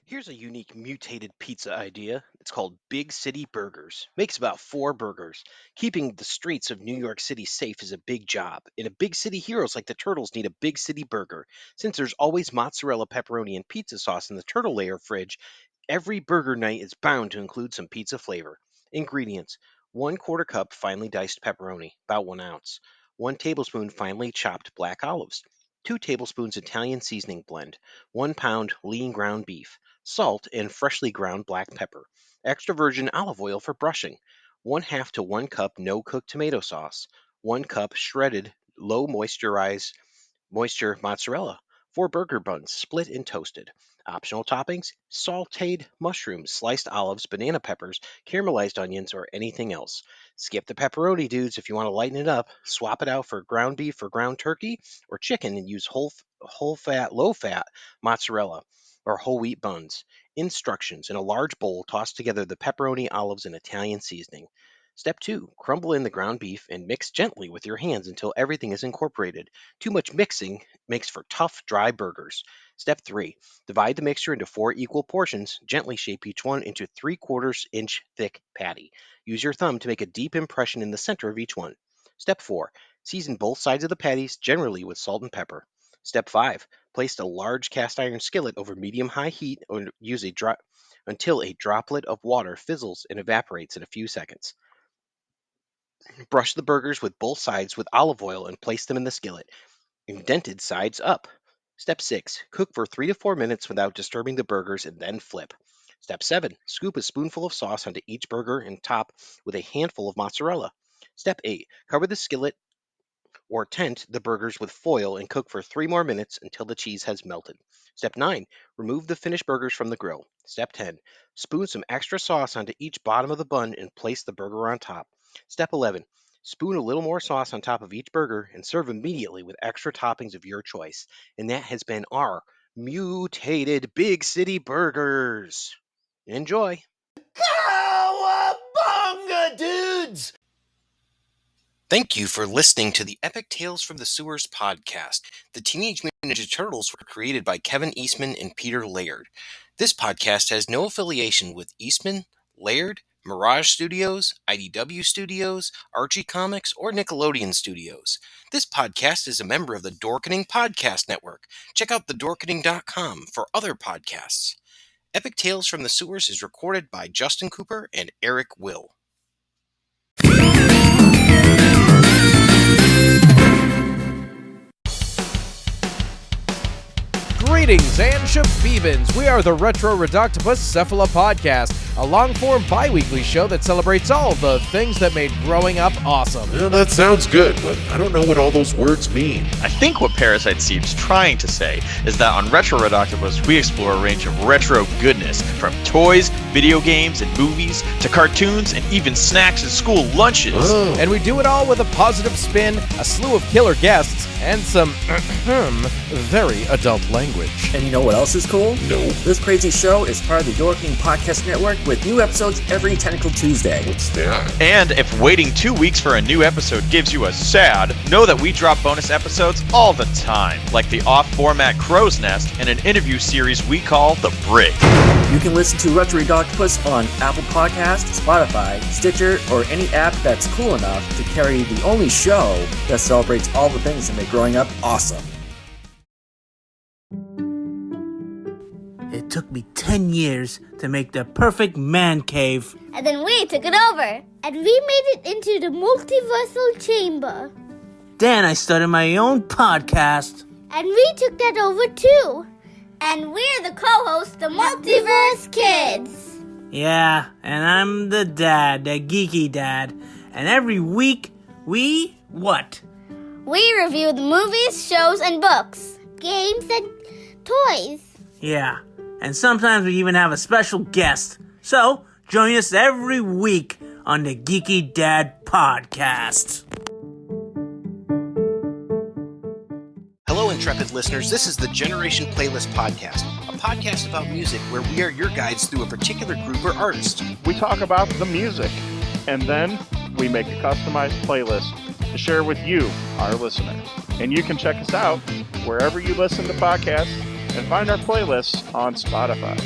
Here's a unique mutated pizza idea. It's called Big City Burgers. Makes about 4 burgers. Keeping the streets of New York City safe is a big job. And a big city heroes like the Turtles need a big city burger. Since there's always mozzarella, pepperoni, and pizza sauce in the turtle layer fridge, every burger night is bound to include some pizza flavor. Ingredients: 1/4 cup finely diced pepperoni, about 1 ounce. 1 tablespoon finely chopped black olives. 2 tablespoons Italian seasoning blend. 1 pound lean ground beef. Salt and freshly ground black pepper. Extra virgin olive oil for brushing. 1/2 to 1 cup no-cook tomato sauce. 1 cup shredded low moisture mozzarella. 4 burger buns, split and toasted. Optional toppings: sauteed mushrooms, sliced olives, banana peppers, caramelized onions, or anything else. Skip the pepperoni, dudes, if you want to lighten it up. Swap it out for ground beef or ground turkey or chicken, and use whole fat, low fat mozzarella or whole wheat buns. Instructions: in a large bowl, toss together the pepperoni, olives, and Italian seasoning. Step 2. Crumble in the ground beef and mix gently with your hands until everything is incorporated. Too much mixing makes for tough, dry burgers. Step 3. Divide the mixture into 4 equal portions. Gently shape each one into 3/4 inch thick patty. Use your thumb to make a deep impression in the center of each one. Step 4. Season both sides of the patties, generally with salt and pepper. Step 5. Place a large cast iron skillet over medium-high heat or use until a droplet of water fizzles and evaporates in a few seconds. Brush the burgers with both sides with olive oil and place them in the skillet, indented sides up. Step 6. Cook for 3 to 4 minutes without disturbing the burgers and then flip. Step 7. Scoop a spoonful of sauce onto each burger and top with a handful of mozzarella. Step 8. Cover the skillet or tent the burgers with foil and cook for 3 more minutes until the cheese has melted. Step 9. Remove the finished burgers from the grill. Step 10. Spoon some extra sauce onto each bottom of the bun and place the burger on top. Step 11. Spoon a little more sauce on top of each burger and serve immediately with extra toppings of your choice. And that has been our mutated Big City Burgers. Enjoy. Cowabunga, dudes! Thank you for listening to the Epic Tales from the Sewers podcast. The Teenage Mutant Ninja Turtles were created by Kevin Eastman and Peter Laird. This podcast has no affiliation with Eastman, Laird, Mirage Studios, IDW Studios, Archie Comics, or Nickelodeon Studios. This podcast is a member of the Dorkening Podcast Network. Check out thedorkening.com for other podcasts. Epic Tales from the Sewers is recorded by Justin Cooper and Eric Will. Greetings and shabibans. We are the Retro Reductibus Cephala Podcast, a long-form bi-weekly show that celebrates all the things that made growing up awesome. Well, that sounds good, but I don't know what all those words mean. I think what Parasite Seed's trying to say is that on Retro Reductibus, we explore a range of retro goodness, from toys, video games, and movies, to cartoons, and even snacks and school lunches. Oh. And we do it all with a positive spin, a slew of killer guests, and some very adult language. And you know what else is cool? No. This crazy show is part of the Door King Podcast Network with new episodes every Tentacle Tuesday. What's that? And if waiting 2 weeks for a new episode gives you a sad, know that we drop bonus episodes all the time, like the off-format Crow's Nest and an interview series we call The Brig. You can listen to Retro Reductibus on Apple Podcasts, Spotify, Stitcher, or any app that's cool enough to carry the only show that celebrates all the things that make growing up awesome. It took me 10 years to make the perfect man cave. And then we took it over. And we made it into the multiversal chamber. Then I started my own podcast. And we took that over too. And we're the co-hosts, the Multiverse Kids. Yeah, and I'm the dad, the geeky dad. And every week, we what? We review the movies, shows, and books, games, and toys. Yeah, and sometimes we even have a special guest. So, join us every week on the Geeky Dad Podcast. Hello, intrepid listeners. This is the Generation Playlist Podcast, a podcast about music where we are your guides through a particular group or artist. We talk about the music, and then we make a customized playlist to share with you, our listeners. And you can check us out wherever you listen to podcasts and find our playlists on Spotify.